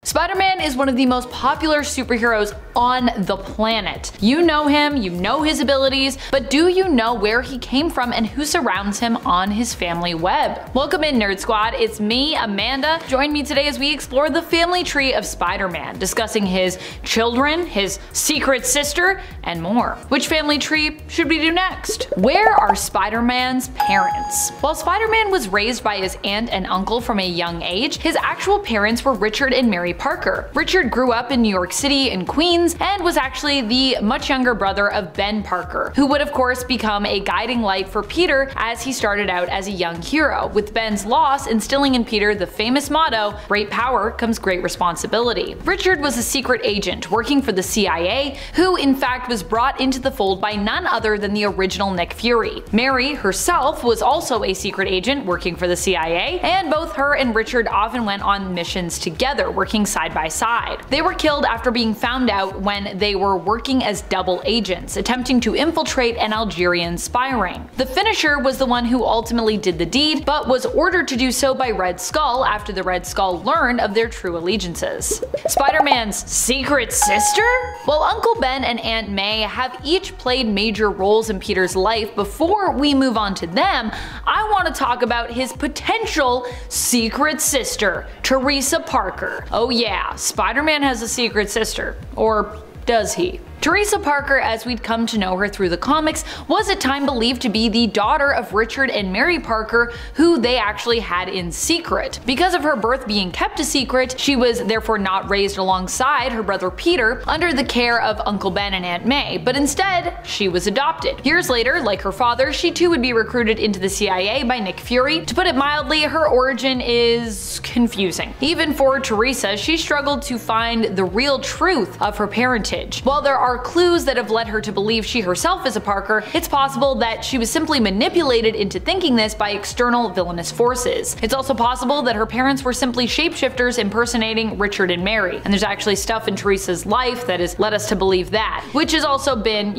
Spider-Man is one of the most popular superheroes on the planet. You know him, you know his abilities, but do you know where he came from and who surrounds him on his family web? Welcome in, Nerd Squad. It's me, Amanda. Join me today as we explore the family tree of Spider-Man, discussing his children, his secret sister, and more. Which family tree should we do next? Where are Spider-Man's parents? While Spider-Man was raised by his aunt and uncle from a young age, his actual parents were Richard and Mary Parker. Richard grew up in New York City and Queens and was actually the much younger brother of Ben Parker, who would of course become a guiding light for Peter as he started out as a young hero, with Ben's loss instilling in Peter the famous motto, "Great power comes great responsibility." Richard was a secret agent working for the CIA, who in fact was brought into the fold by none other than the original Nick Fury. Mary herself was also a secret agent working for the CIA, and both her and Richard often went on missions together, working side by side. They were killed after being found out when they were working as double agents, attempting to infiltrate an Algerian spy ring. The finisher was the one who ultimately did the deed, but was ordered to do so by Red Skull after the Red Skull learned of their true allegiances. Spider-Man's secret sister? While Uncle Ben and Aunt May have each played major roles in Peter's life, before we move on to them, I want to talk about his potential secret sister, Teresa Parker. Oh yeah, Spider-Man has a secret sister. Or does he? Teresa Parker, as we'd come to know her through the comics, was at time believed to be the daughter of Richard and Mary Parker, who they actually had in secret. Because of her birth being kept a secret, she was therefore not raised alongside her brother Peter under the care of Uncle Ben and Aunt May, but instead she was adopted. Years later, like her father, she too would be recruited into the CIA by Nick Fury. To put it mildly, her origin is confusing. Even for Teresa, she struggled to find the real truth of her parentage. While there are clues that have led her to believe she herself is a Parker, it's possible that she was simply manipulated into thinking this by external villainous forces. It's also possible that her parents were simply shapeshifters impersonating Richard and Mary, and there's actually stuff in Teresa's life that has led us to believe that, which has also been,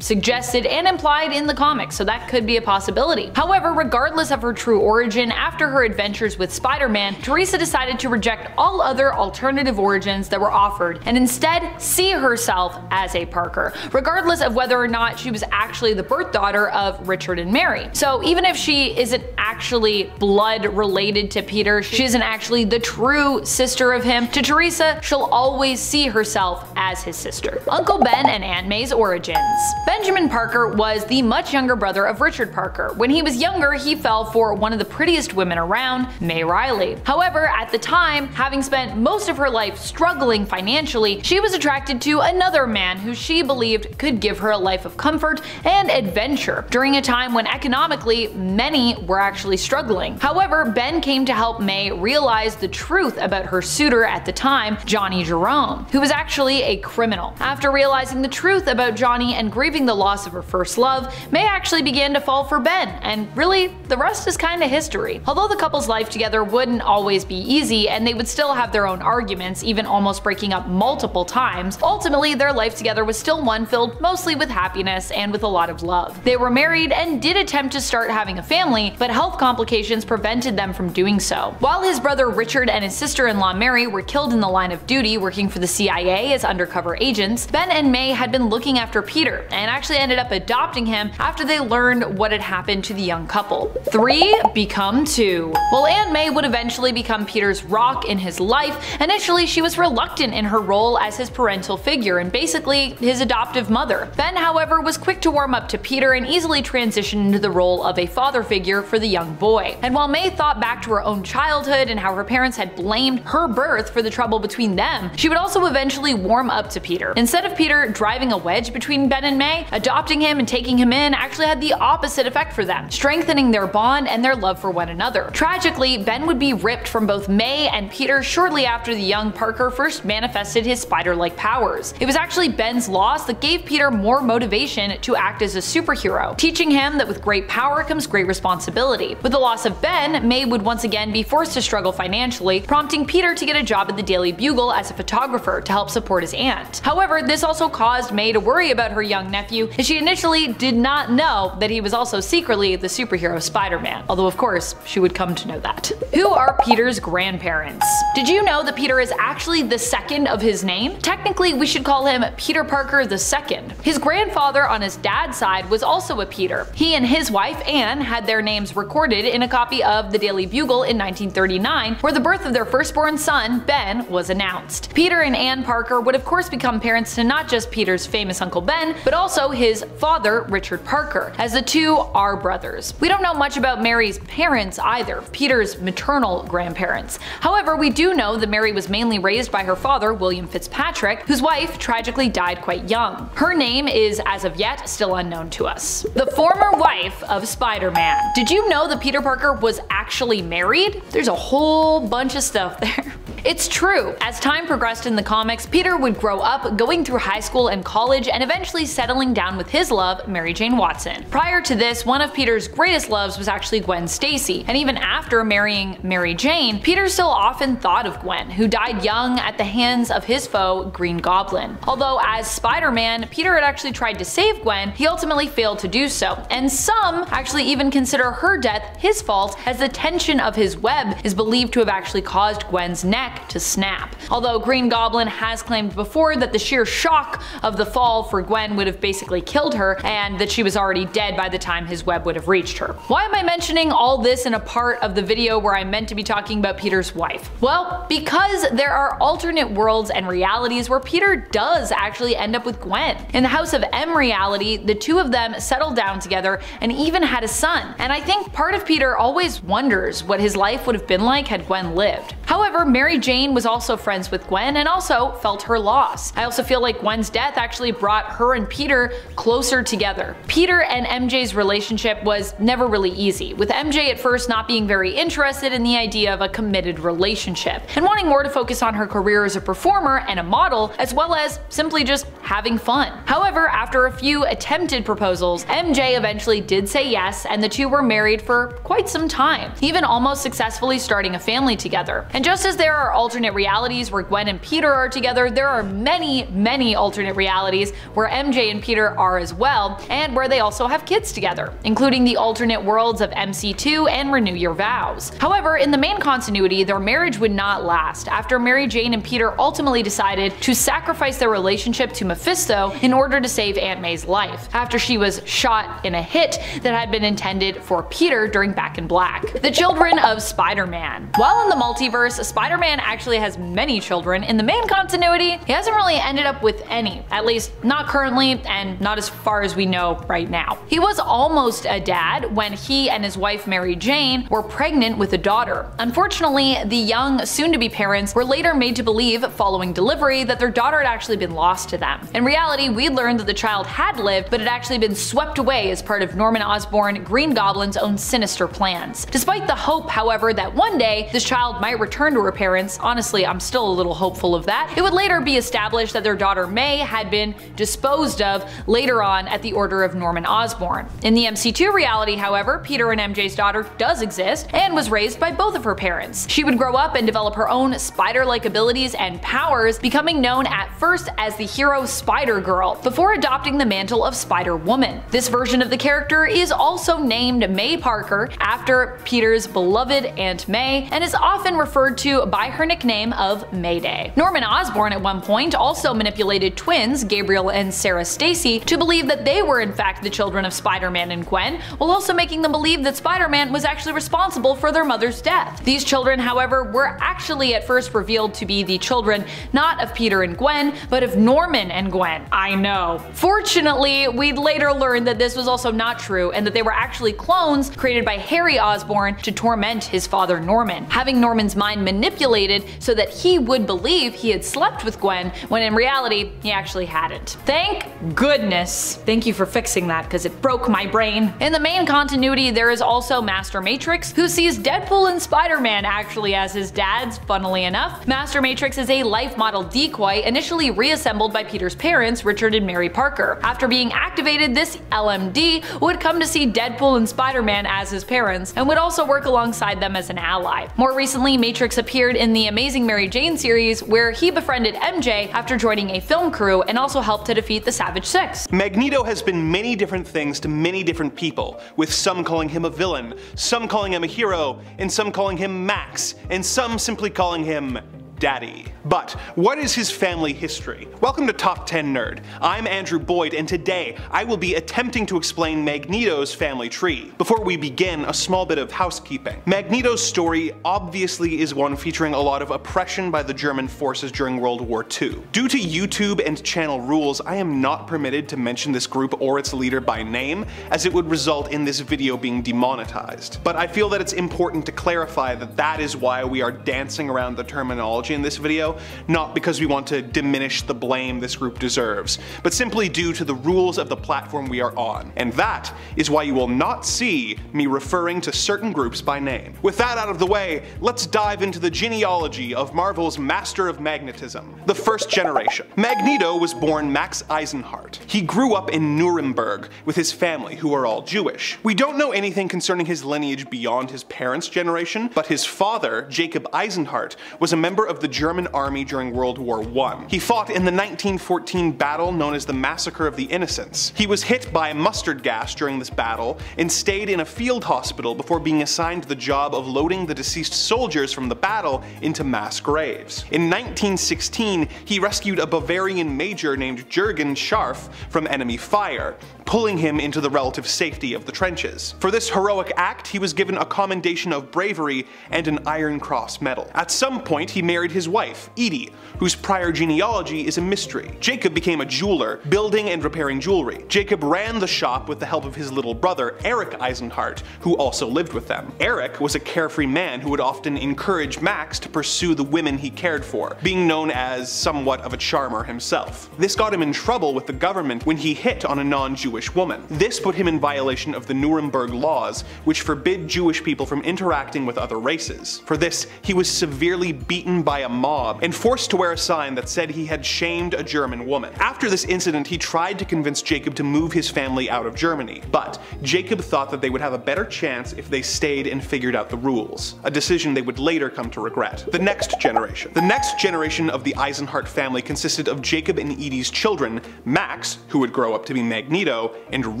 suggested and implied in the comics, so that could be a possibility. However, regardless of her true origin, after her adventures with Spider-Man, Teresa decided to reject all other alternative origins that were offered and instead see herself as a Parker, regardless of whether or not she was actually the birth daughter of Richard and Mary. So even if she isn't actually blood related to Peter, she isn't actually the true sister of him, to Teresa, she'll always see herself as his sister. Uncle Ben and Aunt May's origins. Benjamin Parker was the much younger brother of Richard Parker. When he was younger, he fell for one of the prettiest women around, May Riley. However, at the time, having spent most of her life struggling financially, she was attracted to another man who she believed could give her a life of comfort and adventure during a time when economically many were actually struggling. However, Ben came to help May realize the truth about her suitor at the time, Johnny Jerome, who was actually a criminal. After realizing the truth about Johnny and grieving the loss of her first love, May actually began to fall for Ben, and really, the rest is kinda history. Although the couple's life together wouldn't always be easy, and they would still have their own arguments, even almost breaking up multiple times, ultimately their life together was still one filled mostly with happiness and with a lot of love. They were married and did attempt to start having a family, but health complications prevented them from doing so. While his brother Richard and his sister-in-law Mary were killed in the line of duty working for the CIA as undercover agents, Ben and May had been looking after Peter and actually ended up adopting him after they learned what had happened to the young couple. 3 become 2. While Aunt May would eventually become Peter's rock in his life, initially she was reluctant in her role as his parental figure and basically his adoptive mother. Ben, however, was quick to warm up to Peter and easily transitioned into the role of a father figure for the young boy. And while May thought back to her own childhood and how her parents had blamed her birth for the trouble between them, she would also eventually warm up to Peter. Instead of Peter driving a wedge between Ben and May, adopting him and taking him in actually had the opposite effect for them, strengthening their bond and their love for one another. Tragically, Ben would be ripped from both May and Peter shortly after the young Parker first manifested his spider-like powers. It was actually Ben's loss that gave Peter more motivation to act as a superhero, teaching him that with great power comes great responsibility. With the loss of Ben, May would once again be forced to struggle financially, prompting Peter to get a job at the Daily Bugle as a photographer to help support his aunt. However, this also caused May to worry about her young nephew, as she initially did not know that he was also secretly the superhero Spider-Man, although of course she would come to know that. Who are Peter's grandparents? Did you know that Peter is actually the second of his name? Technically, we should call him Peter Parker II. His grandfather on his dad's side was also a Peter. He and his wife Anne had their names recorded in a copy of the Daily Bugle in 1939, where the birth of their firstborn son, Ben, was announced. Peter and Anne Parker would of course become parents to not just Peter's famous Uncle Ben, but also his father, Richard Parker, as the two are brothers. We don't know much about Mary's parents either, Peter's maternal grandparents. However, we do know that Mary was mainly raised by her father, William Fitzpatrick, whose wife tragically died quite young. Her name is, as of yet, still unknown to us. The former wife of Spider-Man. Did you know that Peter Parker was actually married? There's a whole bunch of stuff there. It's true. As time progressed in the comics, Peter would grow up, going through high school and college, and eventually settling down with his love, Mary Jane Watson. Prior to this, one of Peter's greatest loves was actually Gwen Stacy, and even after marrying Mary Jane, Peter still often thought of Gwen, who died young at the hands of his foe, Green Goblin. Although as Spider-Man, Peter had actually tried to save Gwen, he ultimately failed to do so, and some actually even consider her death his fault, as the tension of his web is believed to have actually caused Gwen's neck to snap. Although Green Goblin has claimed before that the sheer shock of the fall for Gwen would have basically killed her, and that she was already dead by the time his web would have reached her. Why am I mentioning all this in a part of the video where I'm meant to be talking about Peter's wife? Well, because there are alternate worlds and realities where Peter does actually end up with Gwen. In the House of M reality, the two of them settled down together and even had a son, and I think part of Peter always wonders what his life would have been like had Gwen lived. However, Mary Jane was also friends with Gwen and also felt her loss. I also feel like Gwen's death actually brought her and Peter closer together. Peter and MJ's relationship was never really easy, with MJ at first not being very interested in the idea of a committed relationship, and wanting more to focus on her career as a performer and a model, as well as simply just having fun. However, after a few attempted proposals, MJ eventually did say yes, and the two were married for quite some time, even almost successfully starting a family together. And just as there are alternate realities where Gwen and Peter are together, there are many alternate realities where MJ and Peter are as well, and where they also have kids together, including the alternate worlds of MC2 and Renew Your Vows. However, in the main continuity, their marriage would not last, after Mary Jane and Peter ultimately decided to sacrifice their relationship to Mephisto in order to save Aunt May's life, after she was shot in a hit that had been intended for Peter during Back in Black. The children of Spider-Man. While in the multiverse, Spider-Man actually has many children. In the main continuity, he hasn't really ended up with any, at least not currently and not as far as we know right now. He was almost a dad when he and his wife Mary Jane were pregnant with a daughter. Unfortunately, the young soon-to-be parents were later made to believe, following delivery, that their daughter had actually been lost to them. In reality, we learned that the child had lived, but had actually been swept away as part of Norman Osborn, Green Goblin's own sinister plans. Despite the hope, however, that one day this child might return to her parents, honestly I'm still a little hopeful of that, it would later be established that their daughter May had been disposed of later on at the order of Norman Osborn. In the MC2 reality, however, Peter and MJ's daughter does exist and was raised by both of her parents. She would grow up and develop her own spider-like abilities and powers, becoming known at first as the hero Spider-Girl, before adopting the mantle of Spider-Woman. This version of the character is also named May Parker, after Peter's beloved Aunt May, and is often referred to by her nickname of Mayday. Norman Osborn at one point also manipulated twins, Gabriel and Sarah Stacy, to believe that they were in fact the children of Spider-Man and Gwen, while also making them believe that Spider-Man was actually responsible for their mother's death. These children, however, were actually at first revealed to be the children not of Peter and Gwen, but of Norman and Gwen. I know. Fortunately, we'd later learn that this was also not true, and that they were actually clones created by Harry Osborn to torment his father Norman, having Norman's mind manipulated so that he would believe he had slept with Gwen, when in reality he actually hadn't. Thank goodness. Thank you for fixing that, because it broke my brain. In the main continuity, there is also Master Matrix, who sees Deadpool and Spider-Man actually as his dads, funnily enough. Master Matrix is a life model decoy initially reassembled by Peter Peter's parents, Richard and Mary Parker. After being activated, this LMD would come to see Deadpool and Spider-Man as his parents, and would also work alongside them as an ally. More recently, Matrix appeared in the Amazing Mary Jane series, where he befriended MJ after joining a film crew and also helped to defeat the Savage Six. Magneto has been many different things to many different people, with some calling him a villain, some calling him a hero, and some calling him Max, and some simply calling him Daddy. But what is his family history? Welcome to Top 10 Nerd. I'm Andrew Boyd, and today I will be attempting to explain Magneto's family tree. Before we begin, a small bit of housekeeping. Magneto's story obviously is one featuring a lot of oppression by the German forces during World War II. Due to YouTube and channel rules, I am not permitted to mention this group or its leader by name, as it would result in this video being demonetized. But I feel that it's important to clarify that that is why we are dancing around the terminology in this video, not because we want to diminish the blame this group deserves, but simply due to the rules of the platform we are on. And that is why you will not see me referring to certain groups by name. With that out of the way, let's dive into the genealogy of Marvel's Master of Magnetism, the first generation. Magneto was born Max Eisenhart. He grew up in Nuremberg with his family, who are all Jewish. We don't know anything concerning his lineage beyond his parents' generation, but his father, Jacob Eisenhart, was a member of the German army during World War I. He fought in the 1914 battle known as the Massacre of the Innocents. He was hit by mustard gas during this battle and stayed in a field hospital before being assigned the job of loading the deceased soldiers from the battle into mass graves. In 1916, he rescued a Bavarian major named Jürgen Scharf from enemy fire, pulling him into the relative safety of the trenches. For this heroic act, he was given a Commendation of Bravery and an Iron Cross medal. At some point, he married his wife, Edie, whose prior genealogy is a mystery. Jacob became a jeweler, building and repairing jewelry. Jacob ran the shop with the help of his little brother, Eric Eisenhart, who also lived with them. Eric was a carefree man who would often encourage Max to pursue the women he cared for, being known as somewhat of a charmer himself. This got him in trouble with the government when he hit on a non-Jewish woman. This put him in violation of the Nuremberg laws, which forbid Jewish people from interacting with other races. For this, he was severely beaten by a mob and forced to wear a sign that said he had shamed a German woman. After this incident, he tried to convince Jacob to move his family out of Germany, but Jacob thought that they would have a better chance if they stayed and figured out the rules, a decision they would later come to regret. The next generation. The next generation of the Eisenhart family consisted of Jacob and Edie's children, Max, who would grow up to be Magneto, and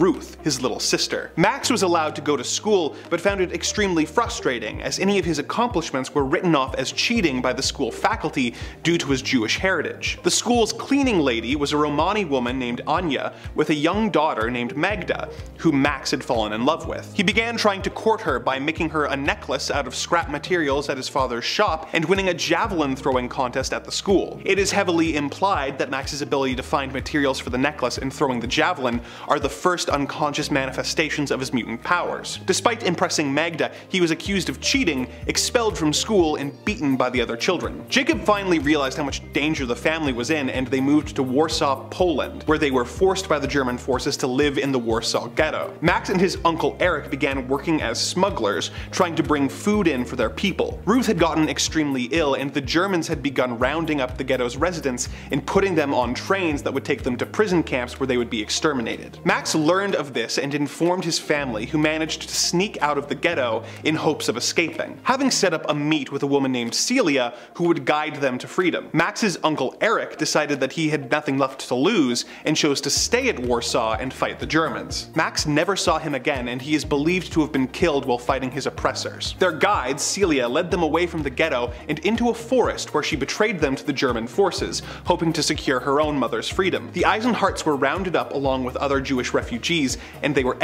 Ruth, his little sister. Max was allowed to go to school, but found it extremely frustrating, as any of his accomplishments were written off as cheating by the school faculty due to his Jewish heritage. The school's cleaning lady was a Romani woman named Anya with a young daughter named Magda, who Max had fallen in love with. He began trying to court her by making her a necklace out of scrap materials at his father's shop and winning a javelin throwing contest at the school. It is heavily implied that Max's ability to find materials for the necklace and throwing the javelin are the first unconscious manifestations of his mutant powers. Despite impressing Magda, he was accused of cheating, expelled from school, and beaten by the other children. Jacob finally realized how much danger the family was in, and they moved to Warsaw, Poland, where they were forced by the German forces to live in the Warsaw Ghetto. Max and his uncle Eric began working as smugglers, trying to bring food in for their people. Ruth had gotten extremely ill, and the Germans had begun rounding up the ghetto's residents and putting them on trains that would take them to prison camps where they would be exterminated. Max learned of this and informed his family, who managed to sneak out of the ghetto in hopes of escaping, having set up a meet with a woman named Celia who would guide them to freedom. Max's uncle Eric decided that he had nothing left to lose and chose to stay at Warsaw and fight the Germans. Max never saw him again, and he is believed to have been killed while fighting his oppressors. Their guide, Celia, led them away from the ghetto and into a forest where she betrayed them to the German forces, hoping to secure her own mother's freedom. The Eisenharts were rounded up along with other Jewish refugees, and they were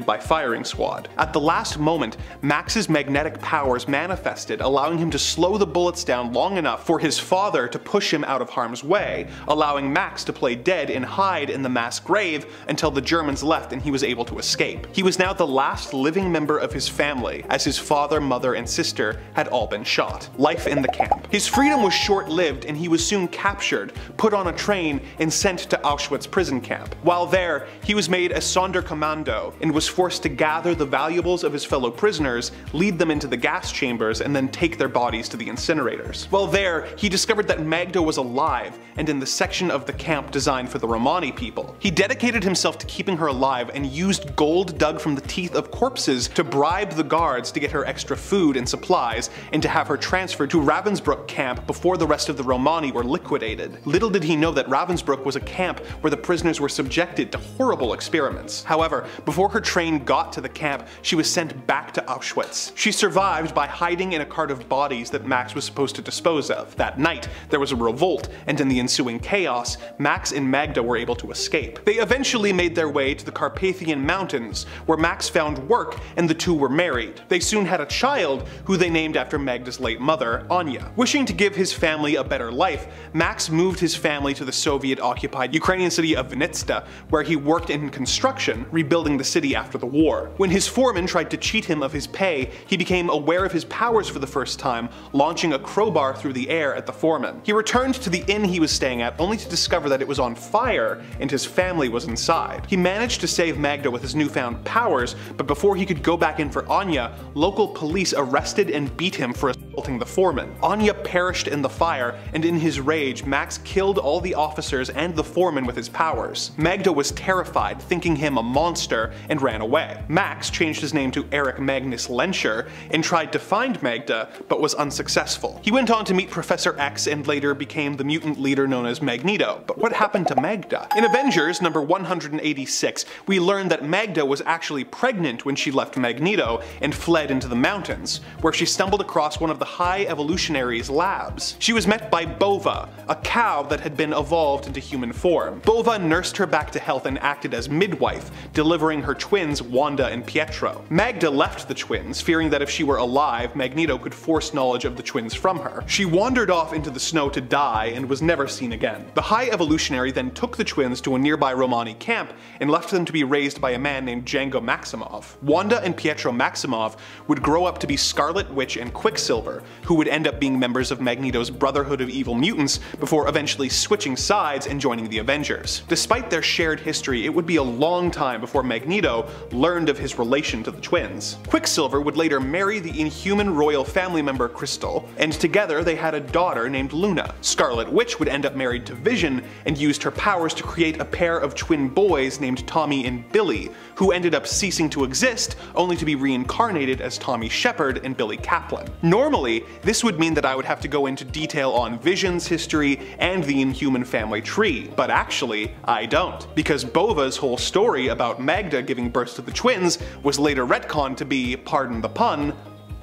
by firing squad. At the last moment, Max's magnetic powers manifested, allowing him to slow the bullets down long enough for his father to push him out of harm's way, allowing Max to play dead and hide in the mass grave until the Germans left and he was able to escape. He was now the last living member of his family, as his father, mother, and sister had all been shot. Life in the camp. His freedom was short-lived, and he was soon captured, put on a train, and sent to Auschwitz prison camp. While there, he was made a Sonderkommando and was forced to gather the valuables of his fellow prisoners, lead them into the gas chambers, and then take their bodies to the incinerators. While there, he discovered that Magda was alive and in the section of the camp designed for the Romani people. He dedicated himself to keeping her alive and used gold dug from the teeth of corpses to bribe the guards to get her extra food and supplies and to have her transferred to Ravensbrück camp before the rest of the Romani were liquidated. Little did he know that Ravensbrück was a camp where the prisoners were subjected to horrible experiments. However, before her train got to the camp, she was sent back to Auschwitz. She survived by hiding in a cart of bodies that Max was supposed to dispose of. That night, there was a revolt, and in the ensuing chaos, Max and Magda were able to escape. They eventually made their way to the Carpathian Mountains, where Max found work and the two were married. They soon had a child, who they named after Magda's late mother, Anya. Wishing to give his family a better life, Max moved his family to the Soviet-occupied Ukrainian city of Vinnytsia, where he worked in construction, rebuilding the city after the war. When his foreman tried to cheat him of his pay, he became aware of his powers for the first time, launching a crowbar through the air at the foreman. He returned to the inn he was staying at only to discover that it was on fire and his family was inside. He managed to save Magda with his newfound powers, but before he could go back in for Anya, local police arrested and beat him for assaulting the foreman. Anya perished in the fire, and in his rage, Max killed all the officers and the foreman with his powers. Magda was terrified, thinking him a monster, and ran away. Max changed his name to Eric Magnus Lenscher and tried to find Magda, but was unsuccessful. He went on to meet Professor X and later became the mutant leader known as Magneto. But what happened to Magda? In Avengers number 186, we learned that Magda was actually pregnant when she left Magneto and fled into the mountains, where she stumbled across one of the High Evolutionary's labs. She was met by Bova, a cow that had been evolved into human form. Bova nursed her back to health and acted as midwife, delivering her twins Wanda and Pietro. Magda left the twins, fearing that if she were alive, Magneto could force knowledge of the twins from her. She wandered off into the snow to die and was never seen again. The High Evolutionary then took the twins to a nearby Romani camp and left them to be raised by a man named Django Maximoff. Wanda and Pietro Maximoff would grow up to be Scarlet Witch and Quicksilver, who would end up being members of Magneto's Brotherhood of Evil Mutants before eventually switching sides and joining the Avengers. Despite their shared history, it would be a long time before Magneto learned of his relation to the twins. Quicksilver would later marry the Inhuman royal family member Crystal, and together they had a daughter named Luna. Scarlet Witch would end up married to Vision and used her powers to create a pair of twin boys named Tommy and Billy, who ended up ceasing to exist only to be reincarnated as Tommy Shepard and Billy Kaplan. Normally, this would mean that I would have to go into detail on Vision's history and the Inhuman family tree, but actually, I don't, because Bova's whole story about Magda giving birth to the twins was later retconned to be, pardon the pun,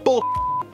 bull.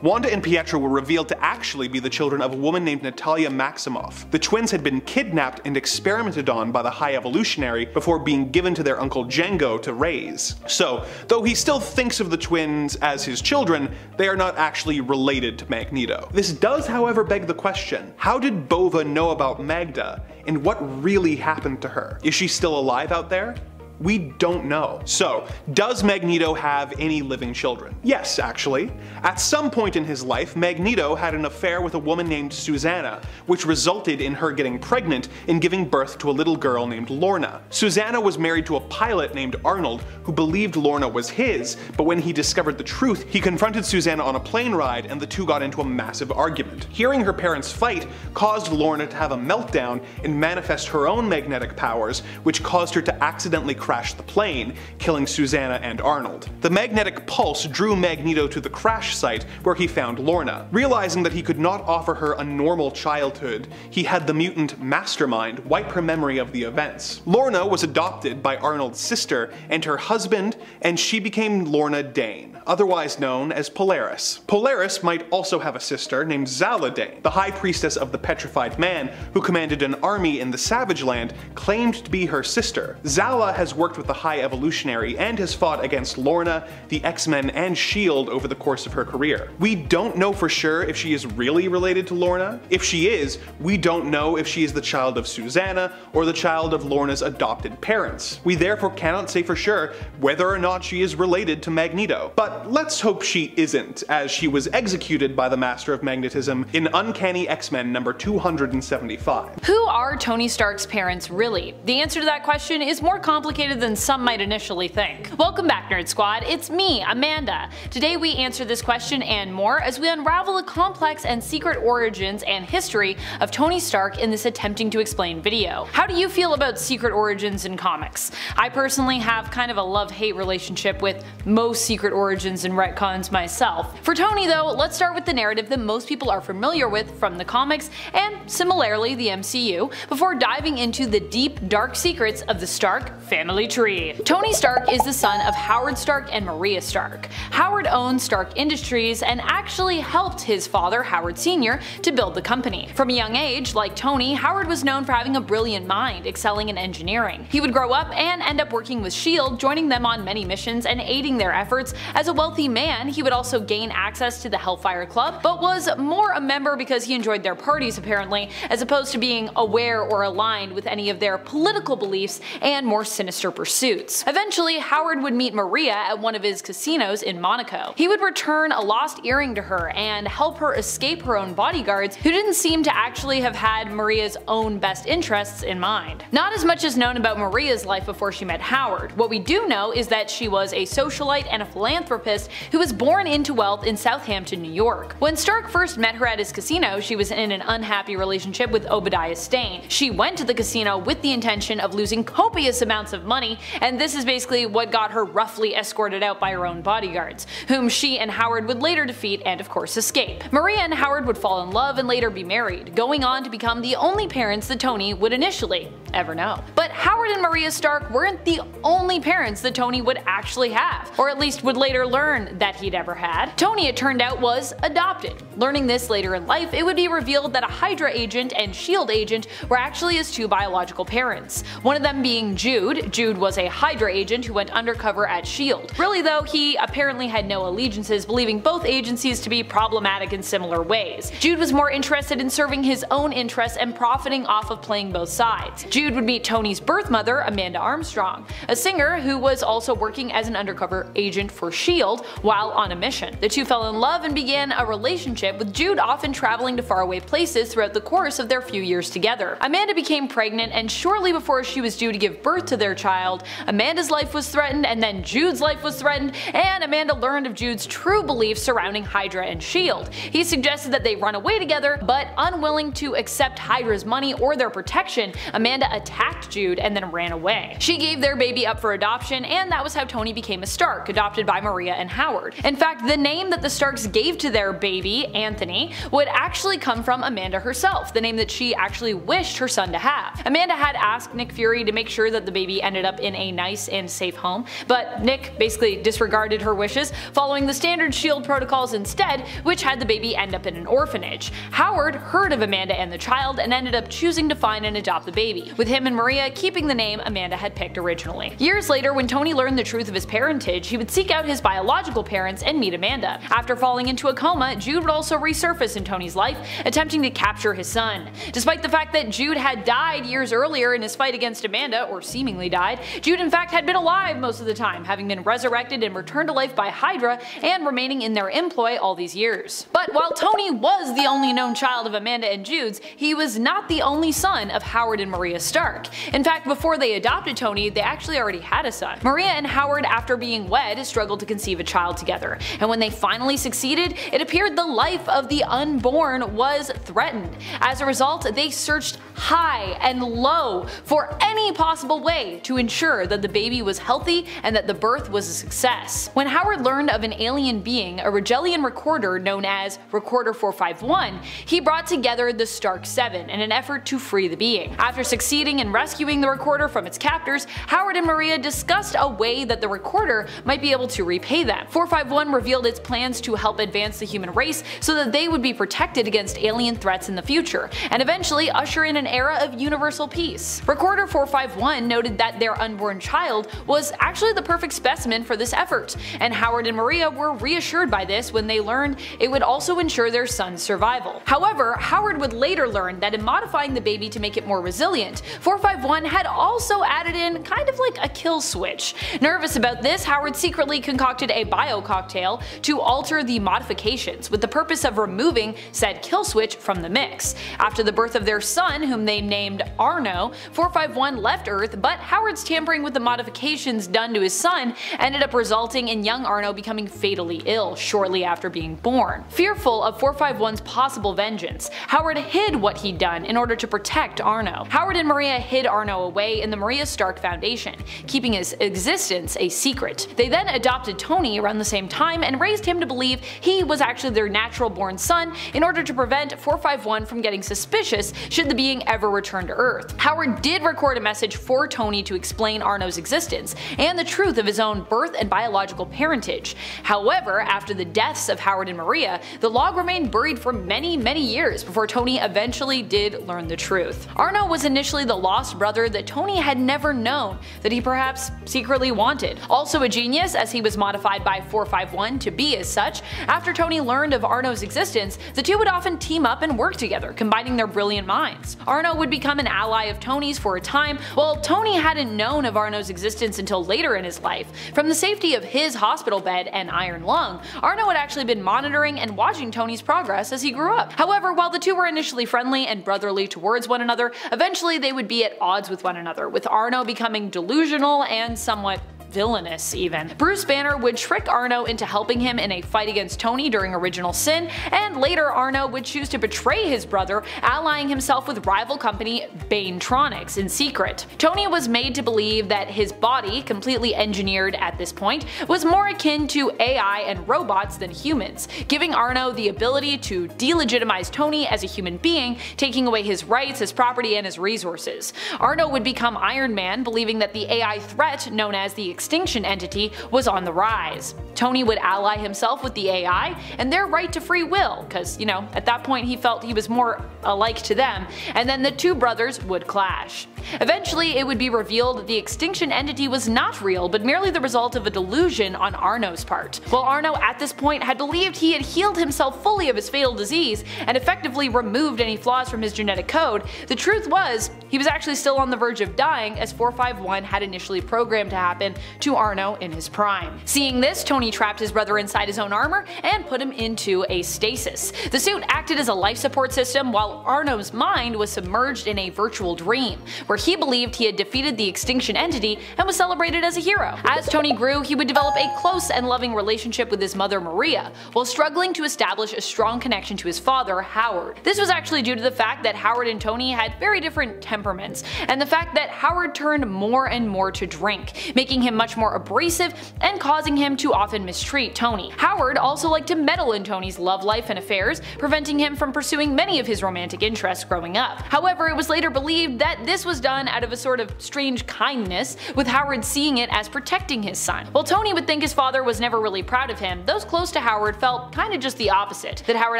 Wanda and Pietro were revealed to actually be the children of a woman named Natalia Maximoff. The twins had been kidnapped and experimented on by the High Evolutionary before being given to their uncle Django to raise. So, though he still thinks of the twins as his children, they are not actually related to Magneto. This does, however, beg the question, how did Bova know about Magda, and what really happened to her? Is she still alive out there? We don't know. So, does Magneto have any living children? Yes, actually. At some point in his life, Magneto had an affair with a woman named Susanna, which resulted in her getting pregnant and giving birth to a little girl named Lorna. Susanna was married to a pilot named Arnold, who believed Lorna was his, but when he discovered the truth, he confronted Susanna on a plane ride and the two got into a massive argument. Hearing her parents fight caused Lorna to have a meltdown and manifest her own magnetic powers, which caused her to accidentally crash the plane, killing Susanna and Arnold. The magnetic pulse drew Magneto to the crash site where he found Lorna. Realizing that he could not offer her a normal childhood, he had the mutant Mastermind wipe her memory of the events. Lorna was adopted by Arnold's sister and her husband, and she became Lorna Dane, otherwise known as Polaris. Polaris might also have a sister named Zala Dane. The High Priestess of the Petrified Man, who commanded an army in the Savage Land, claimed to be her sister. Zala has worked with the High Evolutionary and has fought against Lorna, the X-Men, and S.H.I.E.L.D. over the course of her career. We don't know for sure if she is really related to Lorna. If she is, we don't know if she is the child of Susanna or the child of Lorna's adopted parents. We therefore cannot say for sure whether or not she is related to Magneto. But let's hope she isn't, as she was executed by the Master of Magnetism in Uncanny X-Men number 275. Who are Tony Stark's parents really? The answer to that question is more complicated complicated than some might initially think. Welcome back, Nerd Squad, it's me, Amanda. Today we answer this question and more as we unravel the complex and secret origins and history of Tony Stark in this attempting to explain video. How do you feel about secret origins in comics? I personally have kind of a love-hate relationship with most secret origins and retcons myself. For Tony though, let's start with the narrative that most people are familiar with from the comics and similarly the MCU before diving into the deep, dark secrets of the Stark family tree. Tony Stark is the son of Howard Stark and Maria Stark. Howard owned Stark Industries and actually helped his father, Howard Sr., to build the company. From a young age, like Tony, Howard was known for having a brilliant mind, excelling in engineering. He would grow up and end up working with S.H.I.E.L.D., joining them on many missions and aiding their efforts. As a wealthy man, he would also gain access to the Hellfire Club, but was more a member because he enjoyed their parties apparently, as opposed to being aware or aligned with any of their political beliefs and more sinister pursuits. Eventually, Howard would meet Maria at one of his casinos in Monaco. He would return a lost earring to her and help her escape her own bodyguards, who didn't seem to actually have had Maria's own best interests in mind. Not as much is known about Maria's life before she met Howard. What we do know is that she was a socialite and a philanthropist who was born into wealth in Southampton, New York. When Stark first met her at his casino, she was in an unhappy relationship with Obadiah Stane. She went to the casino with the intention of losing copious amounts of money, and this is basically what got her roughly escorted out by her own bodyguards, whom she and Howard would later defeat and of course escape. Maria and Howard would fall in love and later be married, going on to become the only parents that Tony would initially ever know. But Howard and Maria Stark weren't the only parents that Tony would actually have, or at least would later learn that he'd ever had. Tony, it turned out, was adopted. Learning this later in life, it would be revealed that a Hydra agent and S.H.I.E.L.D. agent were actually his two biological parents, one of them being Jude. Jude was a Hydra agent who went undercover at S.H.I.E.L.D. Really though, he apparently had no allegiances, believing both agencies to be problematic in similar ways. Jude was more interested in serving his own interests and profiting off of playing both sides. Jude would meet Tony's birth mother, Amanda Armstrong, a singer who was also working as an undercover agent for S.H.I.E.L.D. while on a mission. The two fell in love and began a relationship, with Jude often traveling to faraway places throughout the course of their few years together. Amanda became pregnant, and shortly before she was due to give birth to their child, Amanda's life was threatened, and then Jude's life was threatened, and Amanda learned of Jude's true beliefs surrounding Hydra and S.H.I.E.L.D. He suggested that they run away together, but unwilling to accept Hydra's money or their protection, Amanda attacked Jude and then ran away. She gave their baby up for adoption, and that was how Tony became a Stark, adopted by Maria and Howard. In fact, the name that the Starks gave to their baby, Anthony, would actually come from Amanda herself, the name that she actually wished her son to have. Amanda had asked Nick Fury to make sure that the baby ended up in a nice and safe home, but Nick basically disregarded her wishes, following the standard S.H.I.E.L.D. protocols instead, which had the baby end up in an orphanage. Howard heard of Amanda and the child and ended up choosing to find and adopt the baby, with him and Maria keeping the name Amanda had picked originally. Years later, when Tony learned the truth of his parentage, he would seek out his biological parents and meet Amanda. After falling into a coma, Jude would also resurface in Tony's life, attempting to capture his son. Despite the fact that Jude had died years earlier in his fight against Amanda, or seemingly died, Jude in fact had been alive most of the time, having been resurrected and returned to life by Hydra and remaining in their employ all these years. But while Tony was the only known child of Amanda and Jude's, he was not the only son of Howard and Maria Stark. In fact, before they adopted Tony, they actually already had a son. Maria and Howard, after being wed, struggled to conceive a child together, and when they finally succeeded, it appeared the life of the unborn was threatened. As a result, they searched high and low for any possible way to ensure that the baby was healthy and that the birth was a success. When Howard learned of an alien being, a Regellian recorder known as Recorder 451, he brought together the Stark Seven in an effort to free the being. After succeeding in rescuing the recorder from its captors, Howard and Maria discussed a way that the recorder might be able to repay them. 451 revealed its plans to help advance the human race so that they would be protected against alien threats in the future, and eventually usher in an era of universal peace. Recorder 451 noted that their unborn child was actually the perfect specimen for this effort, and Howard and Maria were reassured by this when they learned it would also ensure their son's survival. However, Howard would later learn that in modifying the baby to make it more resilient, 451 had also added in kind of like a kill switch. Nervous about this, Howard secretly concocted a bio cocktail to alter the modifications with the purpose of removing said kill switch from the mix. After the birth of their son, whom they named Arno, 451 left Earth, but Howard's tampering with the modifications done to his son ended up resulting in young Arno becoming fatally ill shortly after being born. Fearful of 451's possible vengeance, Howard hid what he'd done in order to protect Arno. Howard and Maria hid Arno away in the Maria Stark Foundation, keeping his existence a secret. They then adopted Tony around the same time and raised him to believe he was actually their natural born son in order to prevent 451 from getting suspicious should the being ever return to Earth. Howard did record a message for Tony to explain Arno's existence and the truth of his own birth and biological parentage. However, after the deaths of Howard and Maria, the log remained buried for many years before Tony eventually did learn the truth. Arno was initially the lost brother that Tony had never known that he perhaps secretly wanted. Also a genius, as he was modified by 451 to be as such, after Tony learned of Arno's existence, the two would often team up and work together, combining their brilliant minds. Arno would become an ally of Tony's for a time, while Tony hadn't known of Arno's existence until later in his life. From the safety of his hospital bed and iron lung, Arno had actually been monitoring and watching Tony's progress as he grew up. However, while the two were initially friendly and brotherly towards one another, eventually they would be at odds with one another, with Arno becoming delusional and somewhat villainous even. Bruce Banner would trick Arno into helping him in a fight against Tony during Original Sin, and later Arno would choose to betray his brother, allying himself with rival company Banetronics in secret. Tony was made to believe that his body, completely engineered at this point, was more akin to AI and robots than humans, giving Arno the ability to delegitimize Tony as a human being, taking away his rights, his property, and his resources. Arno would become Iron Man, believing that the AI threat known as the Extinction Entity was on the rise. Tony would ally himself with the AI and their right to free will, because, you know, at that point he felt he was more alike to them, and then the two brothers would clash. Eventually it would be revealed that the Extinction Entity was not real, but merely the result of a delusion on Arno's part. While Arno at this point had believed he had healed himself fully of his fatal disease and effectively removed any flaws from his genetic code, the truth was he was actually still on the verge of dying, as 451 had initially programmed to happen to Arno in his prime. Seeing this, Tony trapped his brother inside his own armor and put him into a stasis. The suit acted as a life support system, while Arno's mind was submerged in a virtual dream, where he believed he had defeated the Extinction Entity and was celebrated as a hero. As Tony grew, he would develop a close and loving relationship with his mother Maria, while struggling to establish a strong connection to his father Howard. This was actually due to the fact that Howard and Tony had very different temperaments, and the fact that Howard turned more and more to drink, making him much more abrasive and causing him to often mistreat Tony. Howard also liked to meddle in Tony's love life and affairs, preventing him from pursuing many of his romantic interests growing up. However, it was later believed that this was done out of a sort of strange kindness, with Howard seeing it as protecting his son. While Tony would think his father was never really proud of him, those close to Howard felt kinda just the opposite, that Howard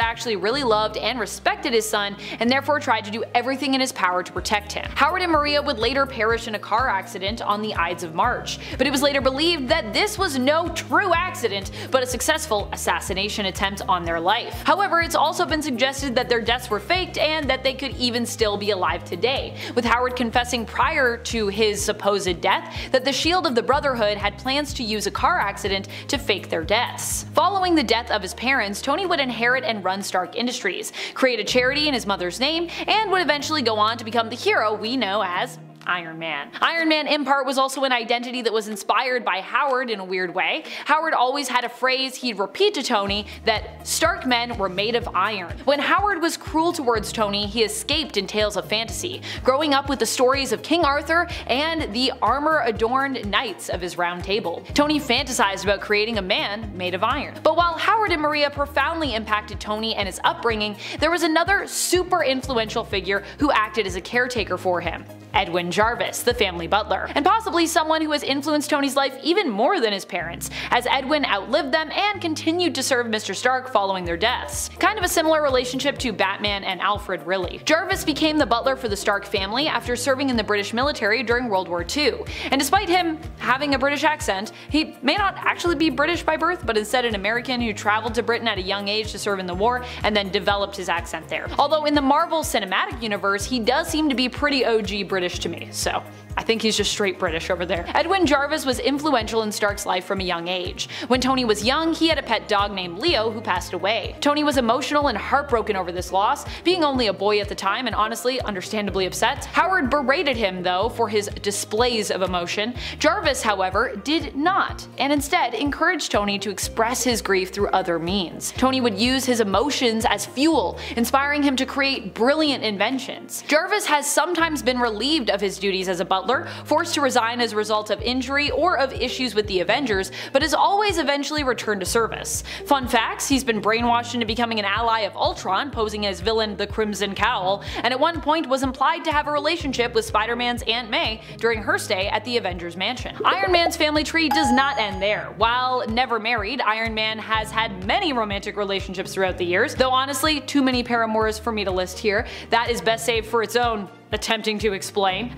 actually really loved and respected his son and therefore tried to do everything in his power to protect him. Howard and Maria would later perish in a car accident on the Ides of March, but it was later believed that this was no true accident, but a successful assassination attempt on their life. However, it's also been suggested that their deaths were faked and that they could even still be alive today, with Howard confessing prior to his supposed death that the Shield of the Brotherhood had plans to use a car accident to fake their deaths. Following the death of his parents, Tony would inherit and run Stark Industries, create a charity in his mother's name, and would eventually go on to become the hero we know as Iron Man. Iron Man in part was also an identity that was inspired by Howard in a weird way. Howard always had a phrase he'd repeat to Tony that Stark men were made of iron. When Howard was cruel towards Tony, he escaped in tales of fantasy, growing up with the stories of King Arthur and the armor-adorned knights of his round table. Tony fantasized about creating a man made of iron. But while Howard and Maria profoundly impacted Tony and his upbringing, there was another super influential figure who acted as a caretaker for him: Edwin Jarvis, the family butler, and possibly someone who has influenced Tony's life even more than his parents, as Edwin outlived them and continued to serve Mr. Stark following their deaths. Kind of a similar relationship to Batman and Alfred, really. Jarvis became the butler for the Stark family after serving in the British military during World War II, and despite him having a British accent, he may not actually be British by birth, but instead an American who traveled to Britain at a young age to serve in the war and then developed his accent there. Although in the Marvel Cinematic Universe, he does seem to be pretty OG British British to me, so I think he's just straight British over there. Edwin Jarvis was influential in Stark's life from a young age. When Tony was young, he had a pet dog named Leo who passed away. Tony was emotional and heartbroken over this loss, being only a boy at the time and honestly, understandably upset. Howard berated him though for his displays of emotion. Jarvis, however, did not, and instead encouraged Tony to express his grief through other means. Tony would use his emotions as fuel, inspiring him to create brilliant inventions. Jarvis has sometimes been relieved of his duties as a butler, forced to resign as a result of injury or of issues with the Avengers, but has always eventually returned to service. Fun facts: he's been brainwashed into becoming an ally of Ultron, posing as villain the Crimson Cowl, and at one point was implied to have a relationship with Spider-Man's Aunt May during her stay at the Avengers mansion. Iron Man's family tree does not end there. While never married, Iron Man has had many romantic relationships throughout the years, though honestly too many paramours for me to list here. That is best saved for its own attempting to explain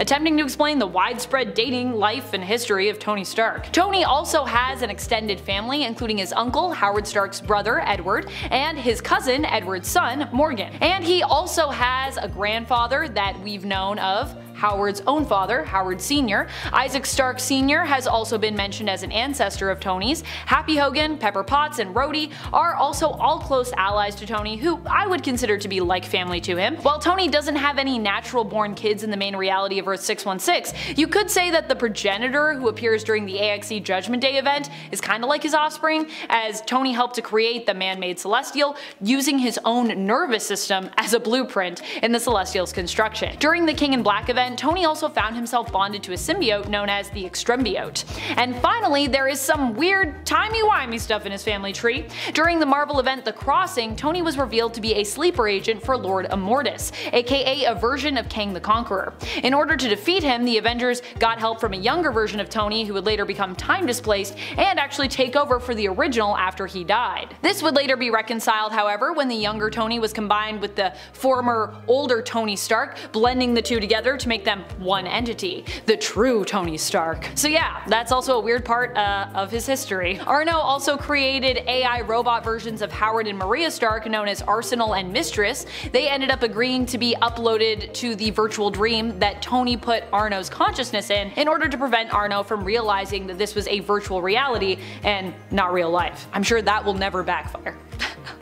the widespread dating life and history of Tony Stark. Tony also has an extended family, including his uncle, Howard Stark's brother, Edward, and his cousin, Edward's son, Morgan. And he also has a grandfather that we've known of, Howard's own father, Howard Sr. Isaac Stark Sr. has also been mentioned as an ancestor of Tony's. Happy Hogan, Pepper Potts, and Rhodey are also all close allies to Tony, who I would consider to be like family to him. While Tony doesn't have any natural born kids in the main reality of Earth 616, you could say that the progenitor who appears during the AXE Judgment Day event is kinda like his offspring, as Tony helped to create the man-made Celestial using his own nervous system as a blueprint in the Celestial's construction. During the King in Black event, Tony also found himself bonded to a symbiote known as the Extrembiote. And finally, there is some weird timey-wimey stuff in his family tree. During the Marvel event The Crossing, Tony was revealed to be a sleeper agent for Lord Immortus, aka a version of Kang the Conqueror. In order to defeat him, the Avengers got help from a younger version of Tony who would later become time displaced and actually take over for the original after he died. This would later be reconciled, however, when the younger Tony was combined with the former older Tony Stark, blending the two together to make them one entity, the true Tony Stark. So yeah, that's also a weird part of his history. Arno also created AI robot versions of Howard and Maria Stark known as Arsenal and Mistress. They ended up agreeing to be uploaded to the virtual dream that Tony put Arno's consciousness in order to prevent Arno from realizing that this was a virtual reality and not real life. I'm sure that will never backfire.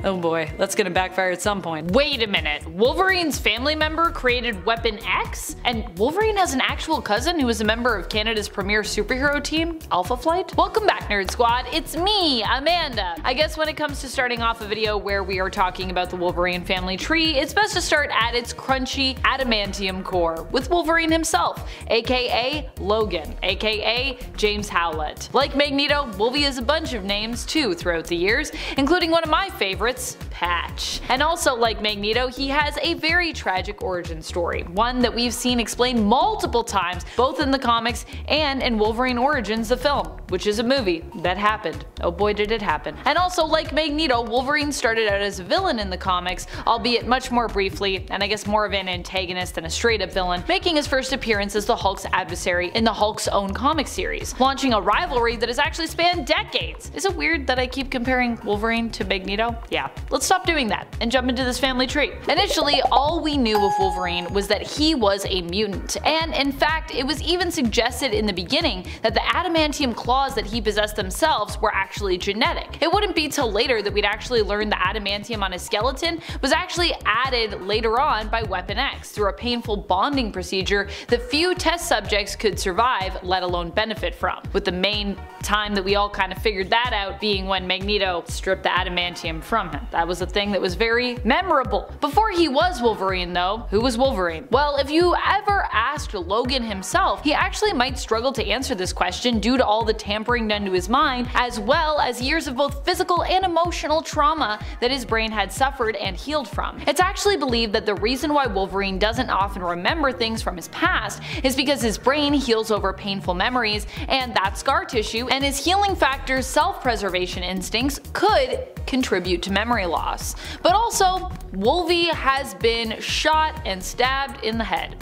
Oh boy, that's gonna backfire at some point. Wait a minute, Wolverine's family member created Weapon X? And Wolverine has an actual cousin who is a member of Canada's premier superhero team, Alpha Flight? Welcome back, Nerd Squad, it's me, Amanda. I guess when it comes to starting off a video where we are talking about the Wolverine family tree, it's best to start at its crunchy adamantium core, with Wolverine himself, aka Logan, aka James Howlett. Like Magneto, Wolvie has a bunch of names too throughout the years, including one of my favorites, Patch. And also like Magneto, he has a very tragic origin story, one that we've seen explained multiple times both in the comics and in Wolverine Origins the film, which is a movie that happened. Oh boy did it happen. And also like Magneto, Wolverine started out as a villain in the comics, albeit much more briefly, and I guess more of an antagonist than a straight up villain, making his first appearance as the Hulk's adversary in the Hulk's own comic series, launching a rivalry that has actually spanned decades. Is it weird that I keep comparing Wolverine to Magneto? Yeah, let's stop doing that and jump into this family tree. Initially, all we knew of Wolverine was that he was a mutant, and in fact it was even suggested in the beginning that the adamantium claws that he possessed themselves were actually genetic. It wouldn't be till later that we'd actually learn the adamantium on his skeleton was actually added later on by Weapon X through a painful bonding procedure that few test subjects could survive, let alone benefit from, with the main time that we all kind of figured that out being when Magneto stripped the adamantium from him. That was a thing that was very memorable. Before he was Wolverine though, who was Wolverine? Well, if you ever asked Logan himself, he actually might struggle to answer this question due to all the tampering done to his mind, as well as years of both physical and emotional trauma that his brain had suffered and healed from. It's actually believed that the reason why Wolverine doesn't often remember things from his past is because his brain heals over painful memories, and that scar tissue and his healing factor's self-preservation instincts could contribute to memory loss. But also, Wolvie has been shot and stabbed in the head.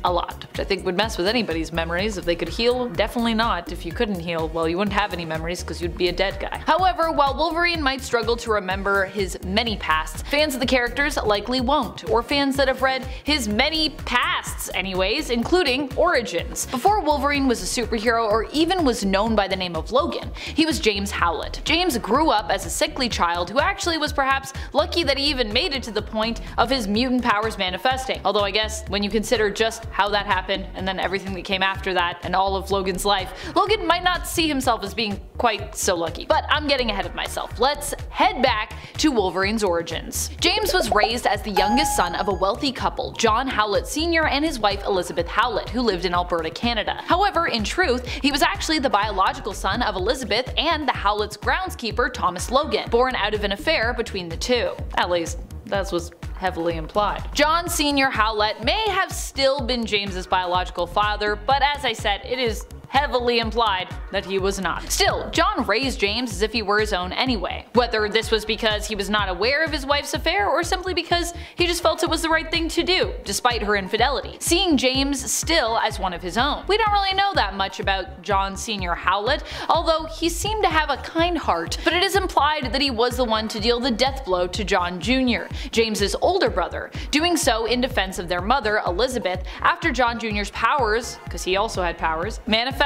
A lot, which I think would mess with anybody's memories. If they could heal, definitely not. If you couldn't heal, well, you wouldn't have any memories because you'd be a dead guy. However, while Wolverine might struggle to remember his many pasts, fans of the characters likely won't, or fans that have read his many pasts pasts anyways, including origins. Before Wolverine was a superhero or even was known by the name of Logan, he was James Howlett. James grew up as a sickly child who actually was perhaps lucky that he even made it to the point of his mutant powers manifesting. Although I guess when you consider just how that happened and then everything that came after that and all of Logan's life, Logan might not see himself as being quite so lucky. But I'm getting ahead of myself. Let's head back to Wolverine's origins. James was raised as the youngest son of a wealthy couple, John Howlett Sr. and his wife Elizabeth Howlett, who lived in Alberta, Canada. However, in truth, he was actually the biological son of Elizabeth and the Howlett's groundskeeper Thomas Logan, born out of an affair between the two. At least, that's what's heavily implied. John Sr. Howlett may have still been James's biological father, but as I said, it is heavily implied that he was not. Still, John raised James as if he were his own anyway. Whether this was because he was not aware of his wife's affair or simply because he just felt it was the right thing to do, despite her infidelity, seeing James still as one of his own. We don't really know that much about John Sr. Howlett, although he seemed to have a kind heart, but it is implied that he was the one to deal the death blow to John Jr., James's older brother, doing so in defense of their mother, Elizabeth, after John Jr.'s powers, because he also had powers, manifested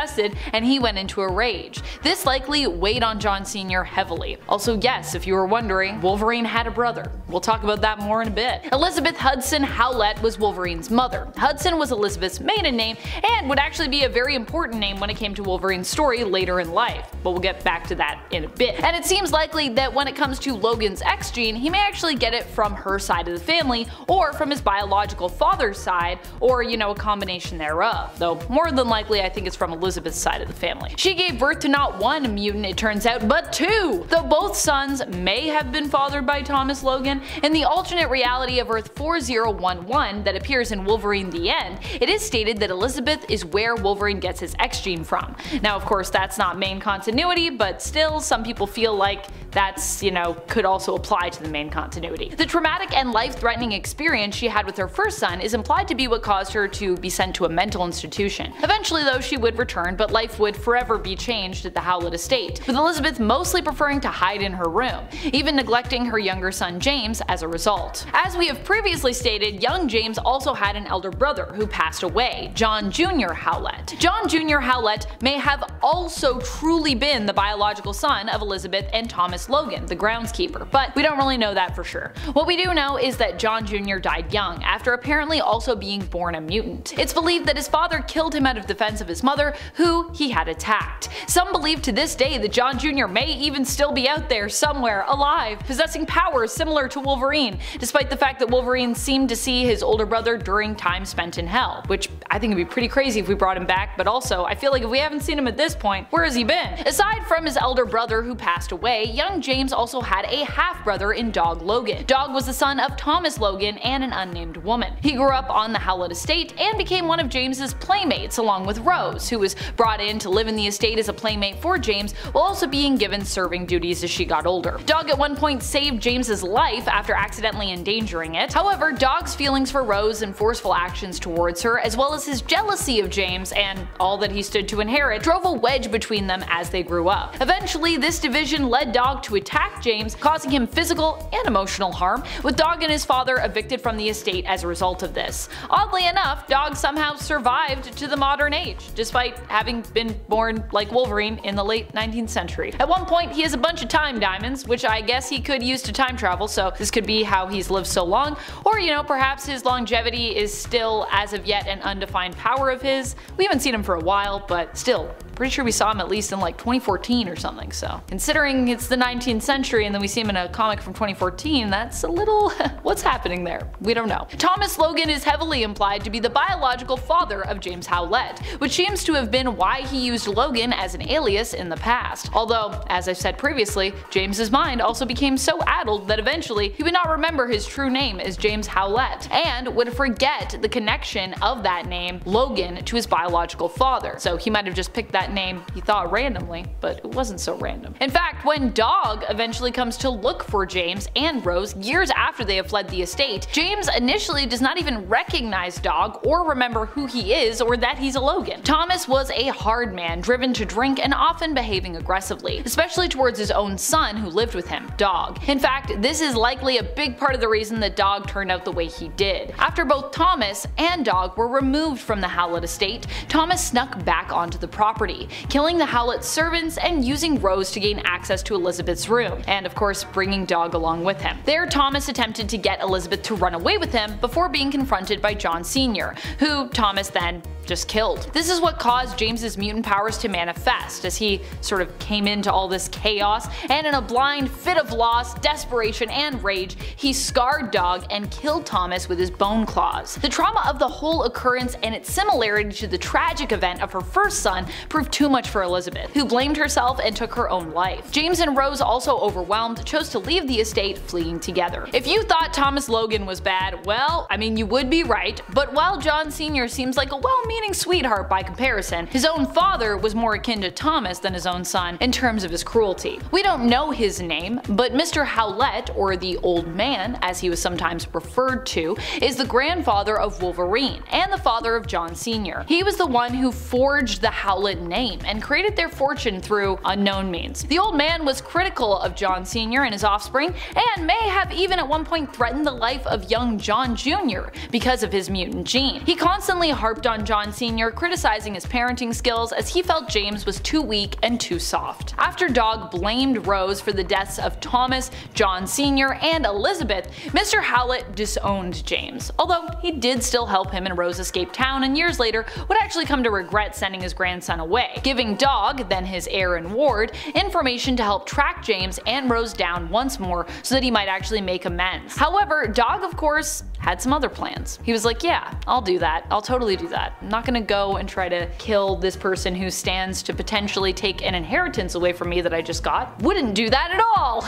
and he went into a rage. This likely weighed on John Sr. heavily. Also, yes, if you were wondering, Wolverine had a brother. We'll talk about that more in a bit. Elizabeth Hudson Howlett was Wolverine's mother. Hudson was Elizabeth's maiden name and would actually be a very important name when it came to Wolverine's story later in life, but we'll get back to that in a bit. And it seems likely that when it comes to Logan's X gene, he may actually get it from her side of the family or from his biological father's side, or a combination thereof, though more than likely I think it's from Elizabeth's side of the family. She gave birth to not one mutant, it turns out, but two! Though both sons may have been fathered by Thomas Logan, in the alternate reality of Earth 4011 that appears in Wolverine The End, it is stated that Elizabeth is where Wolverine gets his X gene from. Now of course that's not main continuity, but still some people feel like that's, could also apply to the main continuity. The traumatic and life-threatening experience she had with her first son is implied to be what caused her to be sent to a mental institution. Eventually though she would return, but life would forever be changed at the Howlett estate, with Elizabeth mostly preferring to hide in her room, even neglecting her younger son James as a result. As we have previously stated, young James also had an elder brother who passed away, John Jr. Howlett. John Jr. Howlett may have also truly been the biological son of Elizabeth and Thomas Logan, the groundskeeper, but we don't really know that for sure. What we do know is that John Jr. died young, after apparently also being born a mutant. It's believed that his father killed him out of defense of his mother, who he had attacked. Some believe to this day that John Jr. may even still be out there somewhere alive, possessing powers similar to Wolverine, despite the fact that Wolverine seemed to see his older brother during time spent in hell, which I think would be pretty crazy if we brought him back, but also I feel like if we haven't seen him at this point, where has he been? Aside from his elder brother who passed away, young James also had a half-brother in Dog Logan. Dog was the son of Thomas Logan and an unnamed woman. He grew up on the Howlett estate and became one of James's playmates along with Rose, who was brought in to live in the estate as a playmate for James while also being given serving duties as she got older. Dog at one point saved James's life after accidentally endangering it. However, Dog's feelings for Rose and forceful actions towards her, as well as his jealousy of James and all that he stood to inherit, drove a wedge between them as they grew up. Eventually, this division led Dog to attack James, causing him physical and emotional harm, with Dog and his father evicted from the estate as a result of this. Oddly enough, Dog somehow survived to the modern age, despite having been born like Wolverine in the late 19th century. At one point, he has a bunch of time diamonds, which I guess he could use to time travel, so this could be how he's lived so long, or perhaps his longevity is still as of yet an undefined power of his. We haven't seen him for a while, but still, pretty sure we saw him at least in like 2014 or something, so considering it's the 19th century and then we see him in a comic from 2014, that's a little what's happening there? We don't know. Thomas Logan is heavily implied to be the biological father of James Howlett, which seems to have been why he used Logan as an alias in the past. Although, as I said previously, James's mind also became so addled that eventually he would not remember his true name as James Howlett, and would forget the connection of that name, Logan, to his biological father. So he might have just picked that name he thought randomly, but it wasn't so random. In fact, when Dog Dog eventually comes to look for James and Rose years after they have fled the estate. James initially does not even recognize Dog or remember who he is or that he's a Logan. Thomas was a hard man, driven to drink and often behaving aggressively, especially towards his own son who lived with him, Dog. In fact, this is likely a big part of the reason that Dog turned out the way he did. After both Thomas and Dog were removed from the Howlett estate, Thomas snuck back onto the property, killing the Howlett servants and using Rose to gain access to Elizabeth's room, and of course bringing Dog along with him. There, Thomas attempted to get Elizabeth to run away with him before being confronted by John Sr., who Thomas then just killed. This is what caused James's mutant powers to manifest, as he sort of came into all this chaos, and in a blind fit of loss, desperation, and rage, he scarred Dog and killed Thomas with his bone claws. The trauma of the whole occurrence and its similarity to the tragic event of her first son proved too much for Elizabeth, who blamed herself and took her own life. James and Rose, also overwhelmed, chose to leave the estate, fleeing together. If you thought Thomas Logan was bad, well, I mean, you would be right, but while John Sr. seems like a well-meaning sweetheart by comparison, his own father was more akin to Thomas than his own son in terms of his cruelty. We don't know his name, but Mr. Howlett, or the Old Man as he was sometimes referred to, is the grandfather of Wolverine and the father of John Sr. He was the one who forged the Howlett name and created their fortune through unknown means. The Old Man was critical of John Sr. and his offspring, and may have even at one point threatened the life of young John Jr. because of his mutant gene. He constantly harped on John Sr., criticizing his parenting skills as he felt James was too weak and too soft. After Dog blamed Rose for the deaths of Thomas, John Sr., and Elizabeth, Mr. Howlett disowned James, although he did still help him and Rose escape town, and years later would actually come to regret sending his grandson away, giving Dog, then his heir and ward, information to help track James and Rose down once more so that he might actually make amends. However, Dog, of course, had some other plans. He was like, yeah, I'll do that. I'll totally do that. I'm not gonna go and try to kill this person who stands to potentially take an inheritance away from me that I just got. Wouldn't do that at all!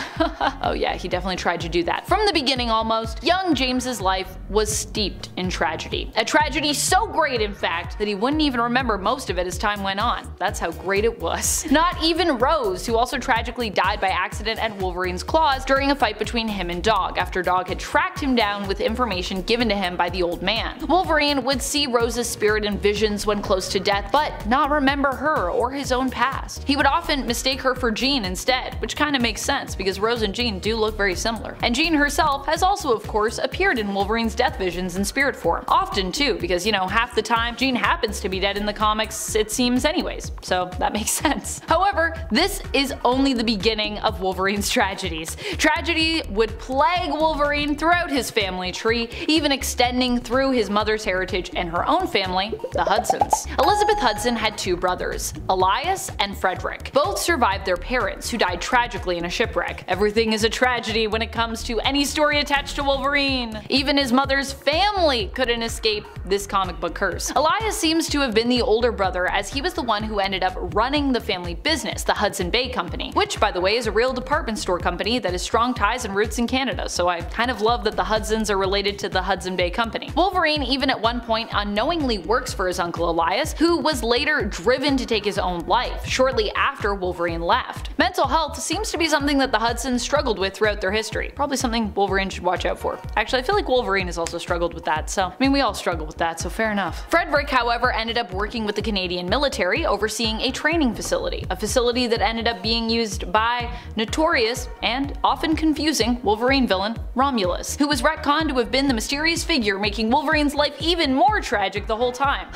Oh yeah, he definitely tried to do that. From the beginning almost, young James's life was steeped in tragedy. A tragedy so great, in fact, that he wouldn't even remember most of it as time went on. That's how great it was. Not even Rose, who also tragically died by accident at Wolverine's claws during a fight between him and Dog, after Dog had tracked him down with information given to him by the Old Man. Wolverine would see Rose's spirit in visions when close to death, but not remember her or his own past. He would often mistake her for Jean instead, which kinda makes sense because Rose and Jean do look very similar. And Jean herself has also, of course, appeared in Wolverine's death visions in spirit form. Often too, because you know, half the time Jean happens to be dead in the comics, it seems anyways, so that makes sense. However, this is only the beginning of Wolverine's tragedies. Tragedy would plague Wolverine throughout his family tree, even extending through his mother's heritage and her own family, the Hudsons. Elizabeth Hudson had two brothers, Elias and Frederick. Both survived their parents, who died tragically in a shipwreck. Everything is a tragedy when it comes to any story attached to Wolverine. Even his mother's family couldn't escape this comic book curse. Elias seems to have been the older brother, as he was the one who ended up running the family business, the Hudson Bay Company, which by the way is a real department store company that has strong ties and roots in Canada, so I kind of love that the Hudsons are related to the Hudson Bay Company. Wolverine even at one point unknowingly works for his uncle Elias, who was later driven to take his own life, shortly after Wolverine left. Mental health seems to be something that the Hudsons struggled with throughout their history. Probably something Wolverine should watch out for. Actually, I feel like Wolverine has also struggled with that, so I mean, we all struggle with that, so fair enough. Frederick, however, ended up working with the Canadian military, overseeing a training facility, a facility that ended up being used by notorious and often confusing Wolverine villain Romulus, who was retconned to have been the mysterious figure making Wolverine's life even more tragic the whole time.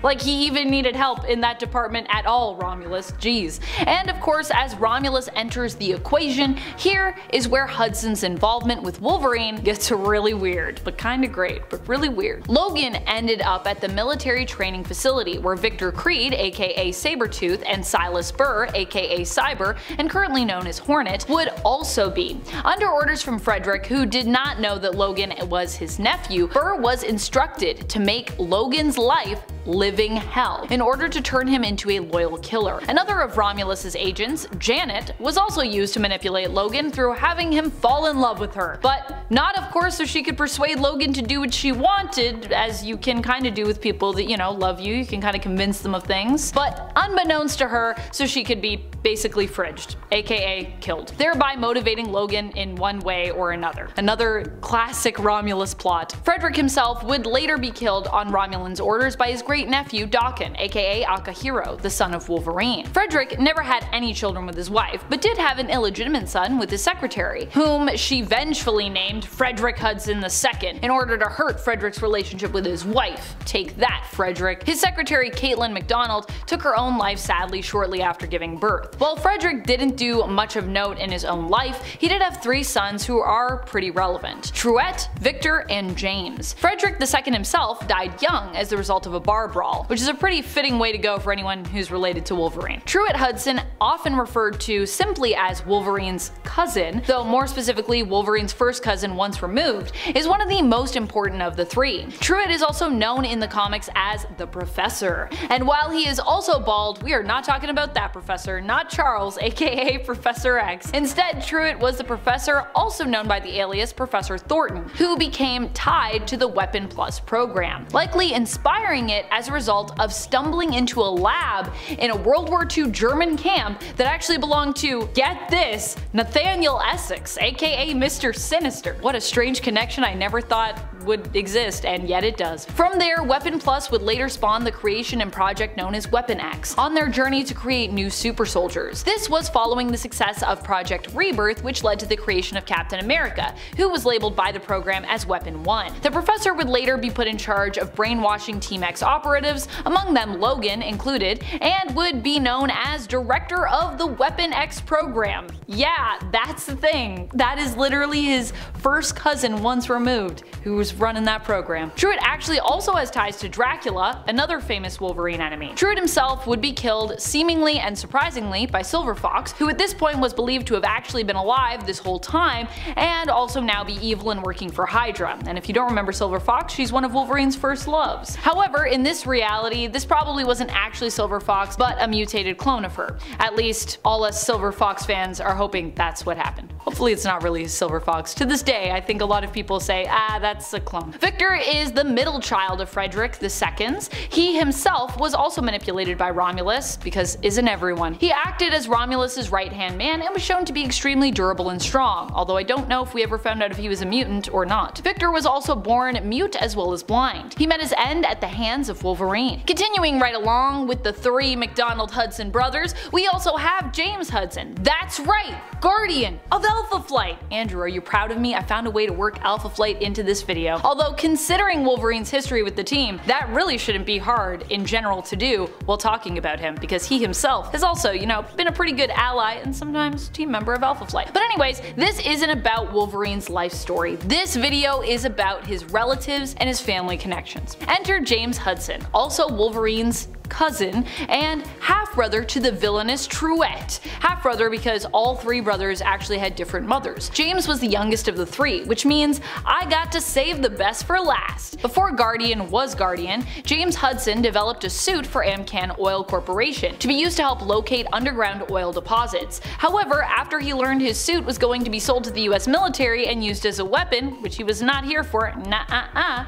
Like he even needed help in that department at all, Romulus, jeez. And of course, as Romulus enters the equation, here is where Hudson's involvement with Wolverine gets really weird, but kinda great, but really weird. Logan ended up at the military training facility where Victor Creed, aka Sabretooth, and Silas Burr, aka Cyber, and currently known as Hornet, would also be. Under orders from Frederick, who did not know that Logan was his nephew, Burr was instructed to make Logan's life living hell in order to turn him into a loyal killer. Another of Romulus's agents, Janet, was also used to manipulate Logan through having him fall in love with her. But not, of course, so she could persuade Logan to do what she wanted, as you can kind of do with people that, you know, love you. You can kind of convince them of things. But unbeknownst to her, so she could be basically fridged, aka killed, thereby motivating Logan in one way or another. Another classic Romulus plot. Frederick himself would later be killed on Romulan's orders by his great-nephew Dakin, aka Akahiro, the son of Wolverine. Frederick never had any children with his wife, but did have an illegitimate son with his secretary, whom she vengefully named Frederick Hudson II in order to hurt Frederick's relationship with his wife. Take that, Frederick. His secretary Caitlin MacDonald took her own life sadly shortly after giving birth. While Frederick didn't do much of note in his own life, he did have 3 sons who are pretty relevant: Truett, Victor, and James. Frederick II himself died young as the result of a bar brawl, which is a pretty fitting way to go for anyone who's related to Wolverine. Truett Hudson, often referred to simply as Wolverine's cousin, though more specifically Wolverine's first cousin once removed, is one of the most important of the 3. Truett is also known in the comics as the Professor, and while he is also bald, we are not talking about that professor, not Charles, aka Professor X. Instead, Truett was the Professor, also known by the alias Professor Thornton, who became tied to the Weapon Plus program, likely inspiring it as a result of stumbling into a lab in a World War II German camp that actually belonged to, get this, Nathaniel Essex, aka Mr. Sinister. What a strange connection I never thought would exist, and yet it does. From there, Weapon Plus would later spawn the creation and project known as Weapon X, on their journey to create new super soldiers. This was following the success of Project Rebirth, which led to the creation of Captain America, who was labeled by the program as Weapon 1. The Professor would later be put in charge of brainwashing Team X operatives, among them Logan included, and would be known as Director of the Weapon X program. Yeah, that's the thing. That is literally his first cousin once removed, who was running that program. Truett actually also has ties to Dracula, another famous Wolverine enemy. Truett himself would be killed, seemingly and surprisingly, by Silver Fox, who at this point was believed to have actually been alive this whole time, and also now be evil and working for Hydra. And if you don't remember Silver Fox, she's one of Wolverine's first loves. However, in this reality, this probably wasn't actually Silver Fox, but a mutated clone of her. At least, all us Silver Fox fans are hoping that's what happened. Hopefully it's not really Silver Fox. To this day, I think a lot of people say, that's a clone. Victor is the middle child of Frederick II's. He himself was also manipulated by Romulus, because isn't everyone? He acted as Romulus's right-hand man and was shown to be extremely durable and strong, although I don't know if we ever found out if he was a mutant or not. Victor was also born mute as well as blind. He met his end at the hands of Wolverine. Continuing right along with the 3 MacDonald Hudson brothers, we also have James Hudson. That's right, Guardian of Alpha Flight. Andrew, are you proud of me? I found a way to work Alpha Flight into this video. Although considering Wolverine's history with the team, that really shouldn't be hard in general to do while talking about him, because he himself has also, you know, been a pretty good ally and sometimes team member of Alpha Flight. But anyways, this isn't about Wolverine's life story. This video is about his relatives and his family connections. Enter James Hudson, also Wolverine's cousin and half-brother to the villainous Truett. Half-brother because all 3 brothers actually had different mothers. James was the youngest of the 3, which means I got to save the best for last. Before Guardian was Guardian, James Hudson developed a suit for Amcan Oil Corporation to be used to help locate underground oil deposits. However, after he learned his suit was going to be sold to the US military and used as a weapon, which he was not here for,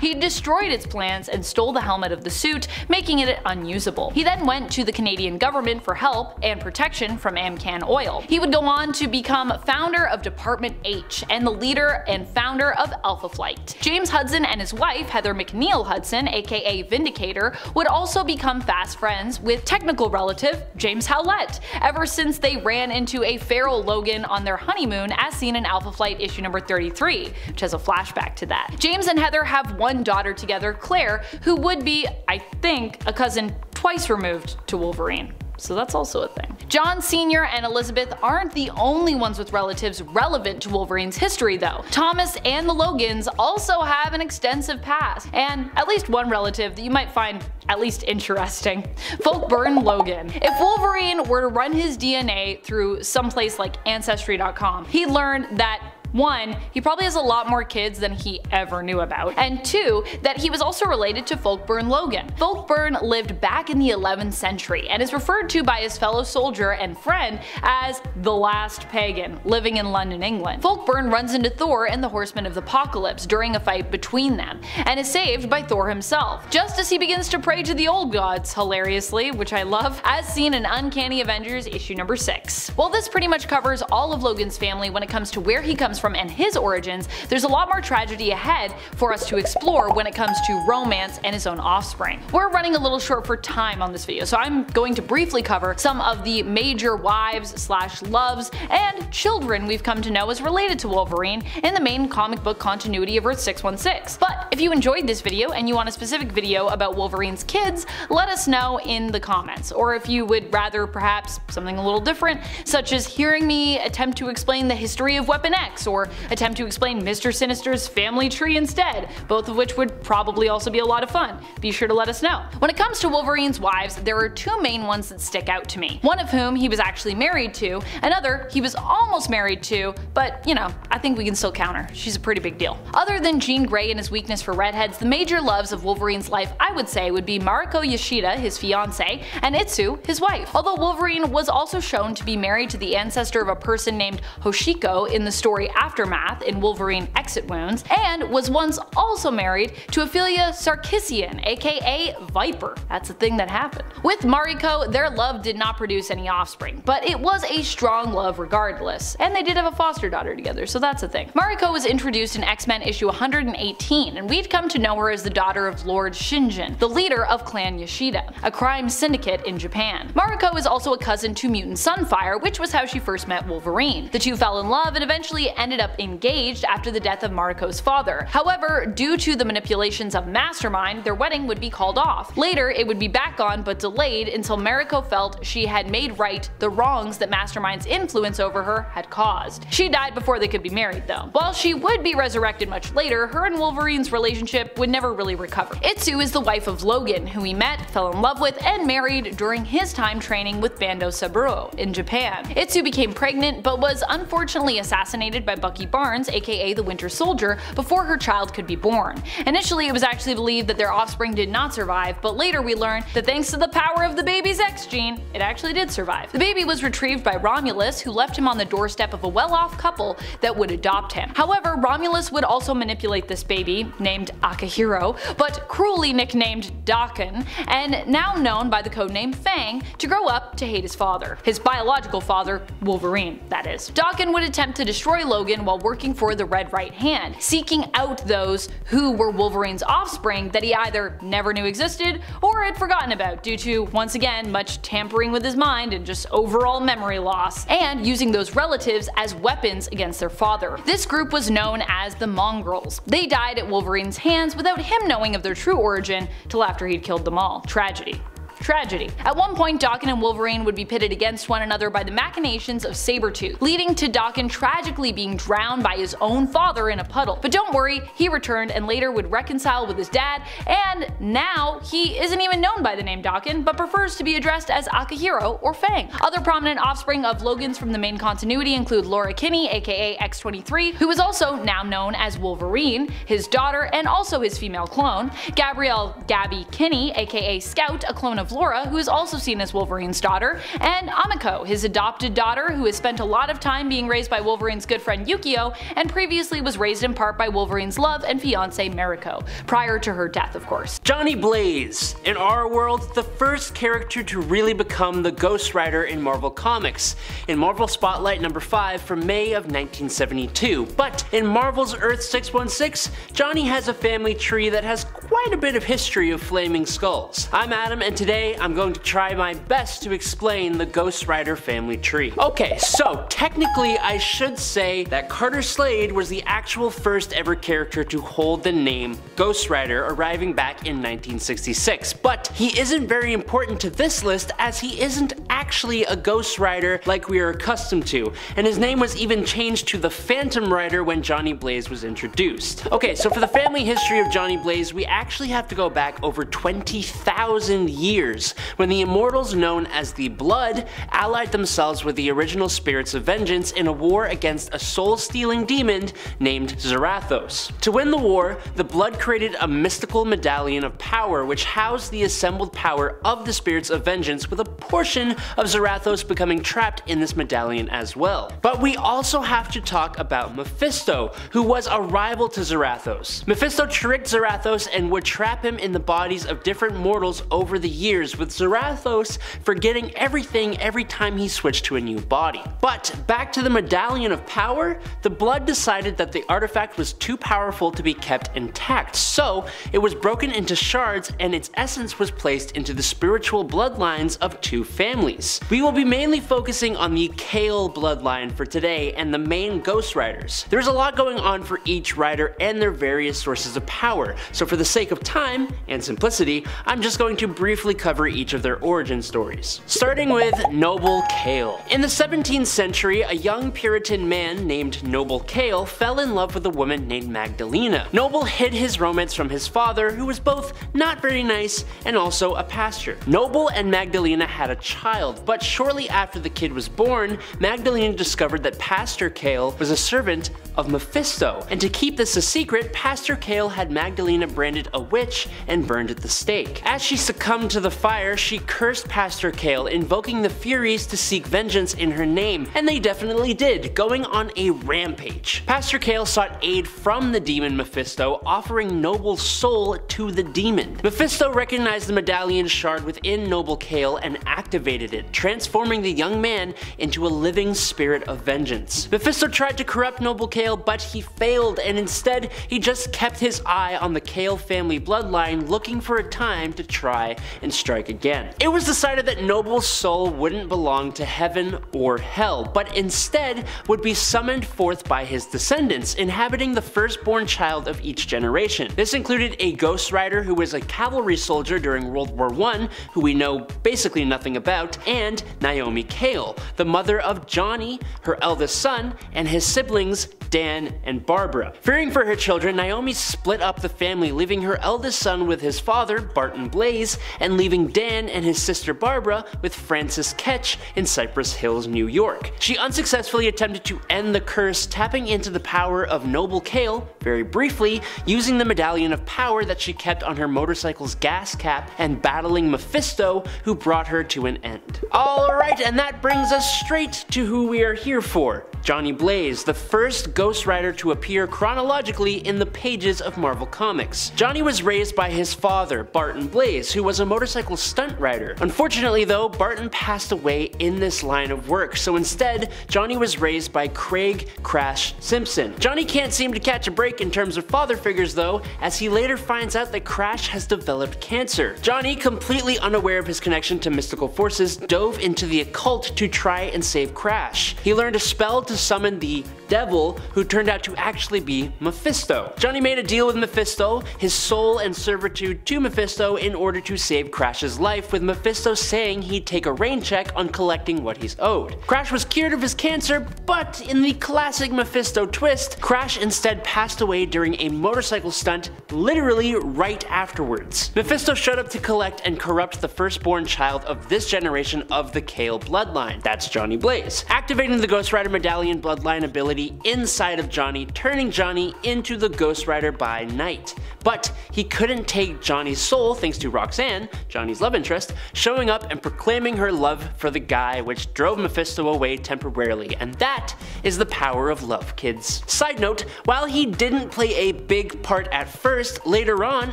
he destroyed its plans and stole the helmet of the suit, making it unusable. He then went to the Canadian government for help and protection from Amcan Oil. He would go on to become founder of Department H and the leader and founder of Alpha Flight. James Hudson and his wife, Heather McNeil Hudson, aka Vindicator, would also become fast friends with technical relative James Howlett, ever since they ran into a feral Logan on their honeymoon as seen in Alpha Flight issue number 33, which has a flashback to that. James and Heather have one daughter together, Claire, who would be, I think, a cousin twice removed to Wolverine. So that's also a thing. John Sr. and Elizabeth aren't the only ones with relatives relevant to Wolverine's history though. Thomas and the Logans also have an extensive past, and at least one relative that you might find at least interesting. Folkburn Logan. If Wolverine were to run his DNA through someplace like Ancestry.com, he'd learn that 1, he probably has a lot more kids than he ever knew about, and 2, that he was also related to Folkburn Logan. Folkburn lived back in the 11th century and is referred to by his fellow soldier and friend as the last pagan, living in London, England. Folkburn runs into Thor and the Horsemen of the Apocalypse during a fight between them, and is saved by Thor himself, just as he begins to pray to the old gods, hilariously, which I love, as seen in Uncanny Avengers issue number 6. While this pretty much covers all of Logan's family when it comes to where he comes from and his origins, there's a lot more tragedy ahead for us to explore when it comes to romance and his own offspring. We're running a little short for time on this video, so I'm going to briefly cover some of the major wives/loves and children we've come to know as related to Wolverine in the main comic book continuity of Earth 616. But if you enjoyed this video and you want a specific video about Wolverine's kids, let us know in the comments, or if you would rather perhaps something a little different, such as hearing me attempt to explain the history of Weapon X, or attempt to explain Mr. Sinister's family tree instead, both of which would probably also be a lot of fun. Be sure to let us know. When it comes to Wolverine's wives, there are two main ones that stick out to me. One of whom he was actually married to, another he was almost married to, but you know, I think we can still count her. She's a pretty big deal. Other than Jean Grey and his weakness for redheads, the major loves of Wolverine's life I would say would be Mariko Yoshida, his fiancée, and Itsu, his wife. Although Wolverine was also shown to be married to the ancestor of a person named Hoshiko in the story Aftermath in Wolverine Exit Wounds, and was once also married to Ophelia Sarkissian, aka Viper. That's a thing that happened. With Mariko, their love did not produce any offspring, but it was a strong love regardless, and they did have a foster daughter together, so that's a thing. Mariko was introduced in X-Men issue 118, and we'd come to know her as the daughter of Lord Shinjin, the leader of Clan Yoshida, a crime syndicate in Japan. Mariko is also a cousin to Mutant Sunfire, which was how she first met Wolverine. The two fell in love and eventually ended up engaged after the death of Mariko's father. However, due to the manipulations of Mastermind, their wedding would be called off. Later, it would be back on but delayed until Mariko felt she had made right the wrongs that Mastermind's influence over her had caused. She died before they could be married though. While she would be resurrected much later, her and Wolverine's relationship would never really recover. Itsu is the wife of Logan, who he met, fell in love with, and married during his time training with Bando Saburo in Japan. Itsu became pregnant but was unfortunately assassinated by Bucky Barnes, aka the Winter Soldier, before her child could be born. Initially, it was actually believed that their offspring did not survive, but later we learned that thanks to the power of the baby's X gene, it actually did survive. The baby was retrieved by Romulus, who left him on the doorstep of a well-off couple that would adopt him. However, Romulus would also manipulate this baby, named Akihiro, but cruelly nicknamed Daken, and now known by the codename Fang, to grow up to hate his father. His biological father, Wolverine, that is. Daken would attempt to destroy Logan while working for the Red Right Hand, seeking out those who were Wolverine's offspring that he either never knew existed or had forgotten about due to, once again, much tampering with his mind and just overall memory loss, and using those relatives as weapons against their father. This group was known as the Mongrels. They died at Wolverine's hands without him knowing of their true origin till after he'd killed them all. Tragedy. Tragedy. At one point, Daken and Wolverine would be pitted against one another by the machinations of Sabretooth, leading to Daken tragically being drowned by his own father in a puddle. But don't worry, he returned and later would reconcile with his dad, and now he isn't even known by the name Daken, but prefers to be addressed as Akihiro or Fang. Other prominent offspring of Logan's from the main continuity include Laura Kinney, aka X-23, who is also now known as Wolverine, his daughter and also his female clone, Gabrielle Gabby Kinney, aka Scout, a clone of Laura, who is also seen as Wolverine's daughter, and Amiko, his adopted daughter, who has spent a lot of time being raised by Wolverine's good friend Yukio, and previously was raised in part by Wolverine's love and fiancé Mariko, prior to her death of course. Johnny Blaze, in our world, the first character to really become the Ghost Rider in Marvel Comics, in Marvel Spotlight number 5 from May of 1972. But in Marvel's Earth 616, Johnny has a family tree that has quite a bit of history of flaming skulls. I'm Adam, and today I'm going to try my best to explain the Ghost Rider family tree. Okay, so technically I should say that Carter Slade was the actual first ever character to hold the name Ghost Rider, arriving back in 1966, but he isn't very important to this list as he isn't actually a Ghost Rider like we are accustomed to, and his name was even changed to the Phantom Rider when Johnny Blaze was introduced. Okay, so for the family history of Johnny Blaze, we actually actually have to go back over 20,000 years, when the immortals known as the Blood allied themselves with the original spirits of vengeance in a war against a soul-stealing demon named Zarathos. To win the war, the Blood created a mystical medallion of power which housed the assembled power of the spirits of vengeance, with a portion of Zarathos becoming trapped in this medallion as well. But we also have to talk about Mephisto, who was a rival to Zarathos. Mephisto tricked Zarathos and would trap him in the bodies of different mortals over the years, with Zarathos forgetting everything every time he switched to a new body. But back to the Medallion of Power, the Blood decided that the artifact was too powerful to be kept intact, so it was broken into shards and its essence was placed into the spiritual bloodlines of two families. We will be mainly focusing on the Kale bloodline for today and the main Ghost Riders. There's a lot going on for each rider and their various sources of power, so for the sake of time and simplicity, I'm just going to briefly cover each of their origin stories. Starting with Noble Kale. In the 17th century, a young Puritan man named Noble Kale fell in love with a woman named Magdalena. Noble hid his romance from his father, who was both not very nice and also a pastor. Noble and Magdalena had a child, but shortly after the kid was born, Magdalena discovered that Pastor Kale was a servant of Mephisto, and to keep this a secret, Pastor Kale had Magdalena branded a witch and burned at the stake. As she succumbed to the fire, she cursed Pastor Kale, invoking the Furies to seek vengeance in her name, and they definitely did, going on a rampage. Pastor Kale sought aid from the demon Mephisto, offering Noble's soul to the demon. Mephisto recognized the medallion shard within Noble Kale and activated it, transforming the young man into a living spirit of vengeance. Mephisto tried to corrupt Noble Kale, but he failed, and instead he just kept his eye on the Kale family bloodline, looking for a time to try and strike again. It was decided that Noble's soul wouldn't belong to heaven or hell, but instead would be summoned forth by his descendants, inhabiting the firstborn child of each generation. This included a Ghost Rider who was a cavalry soldier during World War I, who we know basically nothing about, and Naomi Kale, the mother of Johnny, her eldest son, and his siblings Dan and Barbara. Fearing for her children, Naomi split up the family, leaving her eldest son with his father, Barton Blaze, and leaving Dan and his sister Barbara with Francis Ketch in Cypress Hills, New York. She unsuccessfully attempted to end the curse, tapping into the power of Noble Kale, very briefly, using the Medallion of Power that she kept on her motorcycle's gas cap, and battling Mephisto, who brought her to an end. Alright, and that brings us straight to who we are here for. Johnny Blaze, the first Ghost Rider to appear chronologically in the pages of Marvel Comics. Johnny was raised by his father, Barton Blaze, who was a motorcycle stunt rider. Unfortunately though, Barton passed away in this line of work, so instead, Johnny was raised by Craig Crash Simpson. Johnny can't seem to catch a break in terms of father figures though, as he later finds out that Crash has developed cancer. Johnny, completely unaware of his connection to mystical forces, dove into the occult to try and save Crash. He learned a spell to summon the devil, who turned out to actually be Mephisto. Johnny made a deal with Mephisto, his soul and servitude to Mephisto, in order to save Crash's life, with Mephisto saying he'd take a rain check on collecting what he's owed. Crash was cured of his cancer, but in the classic Mephisto twist, Crash instead passed away during a motorcycle stunt literally right afterwards. Mephisto showed up to collect and corrupt the firstborn child of this generation of the Kale bloodline. That's Johnny Blaze, activating the Ghost Rider Medallion bloodline ability inside of Johnny, turning Johnny into the Ghost Rider by night. But he couldn't take Johnny's soul thanks to Roxanne, Johnny's love interest, showing up and proclaiming her love for the guy, which drove Mephisto away temporarily, and that is the power of love, kids. Side note, while he didn't play a big part at first, later on,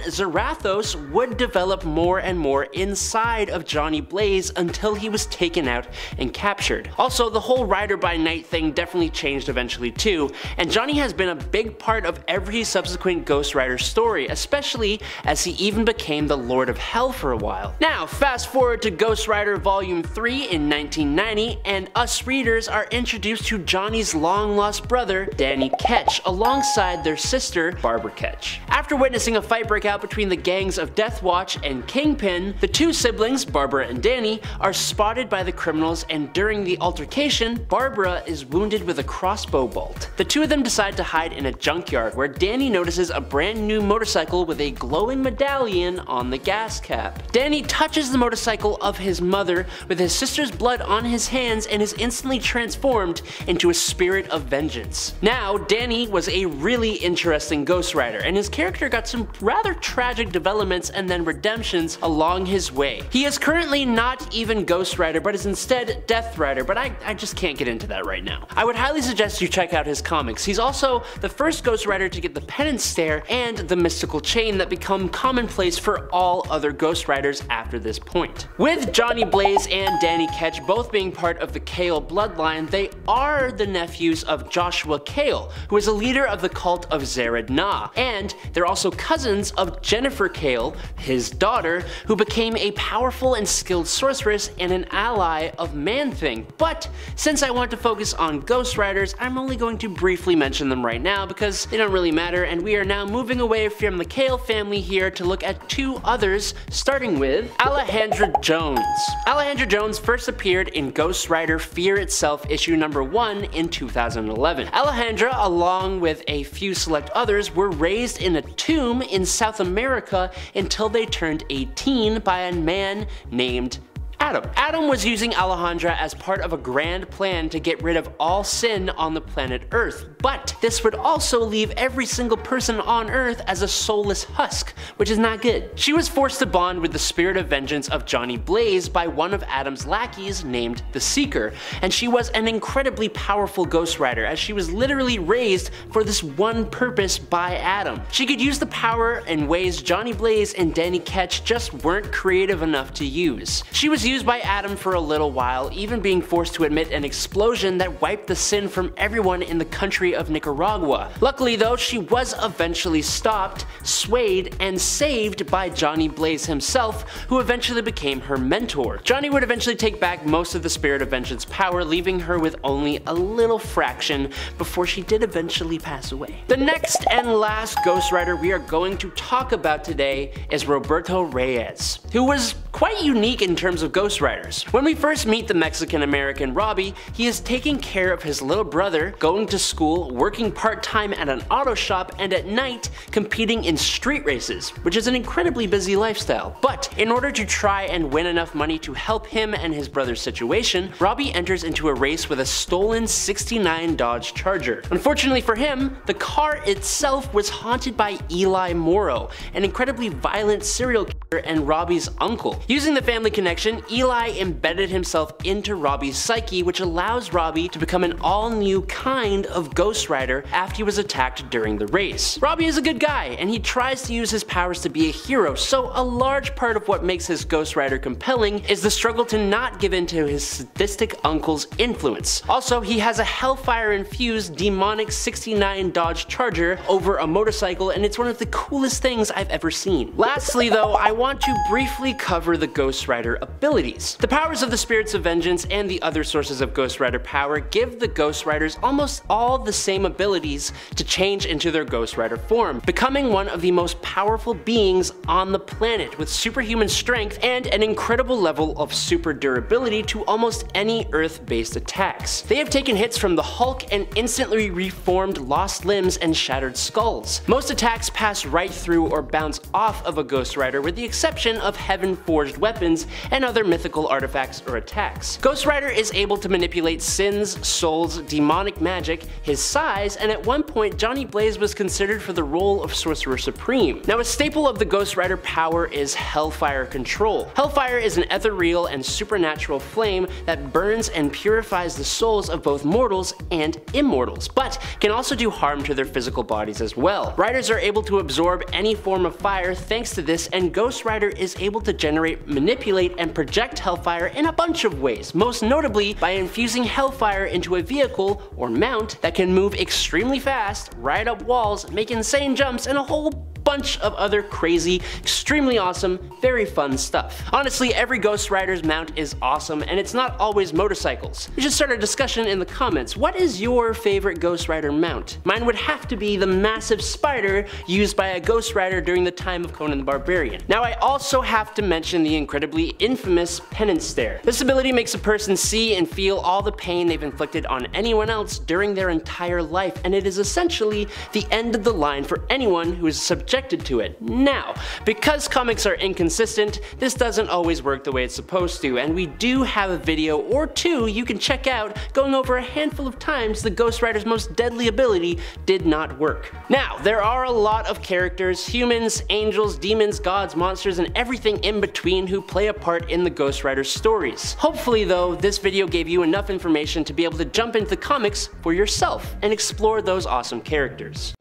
Zarathos would develop more and more inside of Johnny Blaze until he was taken out and captured. Also, the whole Rider by Night thing definitely changed eventually too, and Johnny has been a big part of every subsequent Ghost Rider story, especially as he even became the Lord of Hell for a while. Now, fast forward to Ghost Rider Volume 3 in 1990, and us readers are introduced to Johnny's long-lost brother, Danny Ketch, alongside their sister, Barbara Ketch. After witnessing a fight break out between the gangs of Death Watch and Kingpin, the two siblings, Barbara and Danny, are spotted by the criminals, and during the altercation, Barbara is wounded with a crossbow Cobalt. The two of them decide to hide in a junkyard where Danny notices a brand new motorcycle with a glowing medallion on the gas cap. Danny touches the motorcycle of his mother with his sister's blood on his hands and is instantly transformed into a spirit of vengeance. Now, Danny was a really interesting Ghost Rider, and his character got some rather tragic developments and then redemptions along his way. He is currently not even Ghost Rider, but is instead Death Rider, but I just can't get into that right now. I would highly suggest you check out his comics. He's also the first Ghost Rider to get the penance stare and the mystical chain that become commonplace for all other Ghost Riders after this point. With Johnny Blaze and Danny Ketch both being part of the Kale bloodline, they are the nephews of Joshua Kale, who is a leader of the cult of Zared Na, and they're also cousins of Jennifer Kale, his daughter, who became a powerful and skilled sorceress and an ally of Man-Thing. But since I want to focus on Ghost Riders, I'm only going to briefly mention them right now because they don't really matter, and we are now moving away from the Kale family here to look at two others, starting with Alejandra Jones. Alejandra Jones first appeared in Ghost Rider Fear Itself issue number 1 in 2011. Alejandra, along with a few select others, were raised in a tomb in South America until they turned 18 by a man named Adam. Adam was using Alejandra as part of a grand plan to get rid of all sin on the planet Earth, but this would also leave every single person on Earth as a soulless husk, which is not good. She was forced to bond with the spirit of vengeance of Johnny Blaze by one of Adam's lackeys named the Seeker, and she was an incredibly powerful Ghost Rider as she was literally raised for this one purpose by Adam. She could use the power in ways Johnny Blaze and Danny Ketch just weren't creative enough to use. She was used by Adam for a little while, even being forced to admit an explosion that wiped the sin from everyone in the country of Nicaragua. Luckily though, she was eventually stopped, swayed, and saved by Johnny Blaze himself, who eventually became her mentor. Johnny would eventually take back most of the Spirit of Vengeance power, leaving her with only a little fraction before she did eventually pass away. The next and last Ghost Rider we are going to talk about today is Roberto Reyes, who was quite unique in terms of Ghost Riders. When we first meet the Mexican-American Robbie, he is taking care of his little brother, going to school, working part-time at an auto shop, and at night competing in street races, which is an incredibly busy lifestyle. But in order to try and win enough money to help him and his brother's situation, Robbie enters into a race with a stolen '69 Dodge Charger. Unfortunately for him, the car itself was haunted by Eli Morrow, an incredibly violent serial killer and Robbie's uncle. Using the family connection, Eli embedded himself into Robbie's psyche, which allows Robbie to become an all-new kind of Ghost Rider after he was attacked during the race. Robbie is a good guy, and he tries to use his powers to be a hero, so a large part of what makes his Ghost Rider compelling is the struggle to not give in to his sadistic uncle's influence. Also, he has a hellfire-infused demonic '69 Dodge Charger over a motorcycle, and it's one of the coolest things I've ever seen. Lastly though, I want to briefly cover the Ghost Rider abilities. The powers of the Spirits of Vengeance and the other sources of Ghost Rider power give the Ghost Riders almost all the same abilities to change into their Ghost Rider form, becoming one of the most powerful beings on the planet with superhuman strength and an incredible level of super durability to almost any Earth-based attacks. They have taken hits from the Hulk and instantly reformed lost limbs and shattered skulls. Most attacks pass right through or bounce off of a Ghost Rider, with the exception of heaven-forged weapons and other mythical artifacts or attacks. Ghost Rider is able to manipulate sins, souls, demonic magic, his size, and at one point Johnny Blaze was considered for the role of Sorcerer Supreme. Now, a staple of the Ghost Rider power is Hellfire control. Hellfire is an ethereal and supernatural flame that burns and purifies the souls of both mortals and immortals, but can also do harm to their physical bodies as well. Riders are able to absorb any form of fire thanks to this, and Ghost Rider is able to generate, manipulate, and project Hellfire in a bunch of ways, most notably by infusing Hellfire into a vehicle or mount that can move extremely fast, ride up walls, make insane jumps, and a whole bunch of other crazy, extremely awesome, very fun stuff. Honestly, every Ghost Rider's mount is awesome, and it's not always motorcycles. We should start a discussion in the comments. What is your favorite Ghost Rider mount? Mine would have to be the massive spider used by a Ghost Rider during the time of Conan the Barbarian. Now I also have to mention the incredibly infamous penance stare. This ability makes a person see and feel all the pain they've inflicted on anyone else during their entire life, and it is essentially the end of the line for anyone who is subjected to it. Now, because comics are inconsistent, this doesn't always work the way it's supposed to, and we do have a video or two you can check out going over a handful of times the Ghost Rider's most deadly ability did not work. Now, there are a lot of characters, humans, angels, demons, gods, monsters, and everything in between who play a part in the Ghost Rider stories. Hopefully though, this video gave you enough information to be able to jump into the comics for yourself and explore those awesome characters.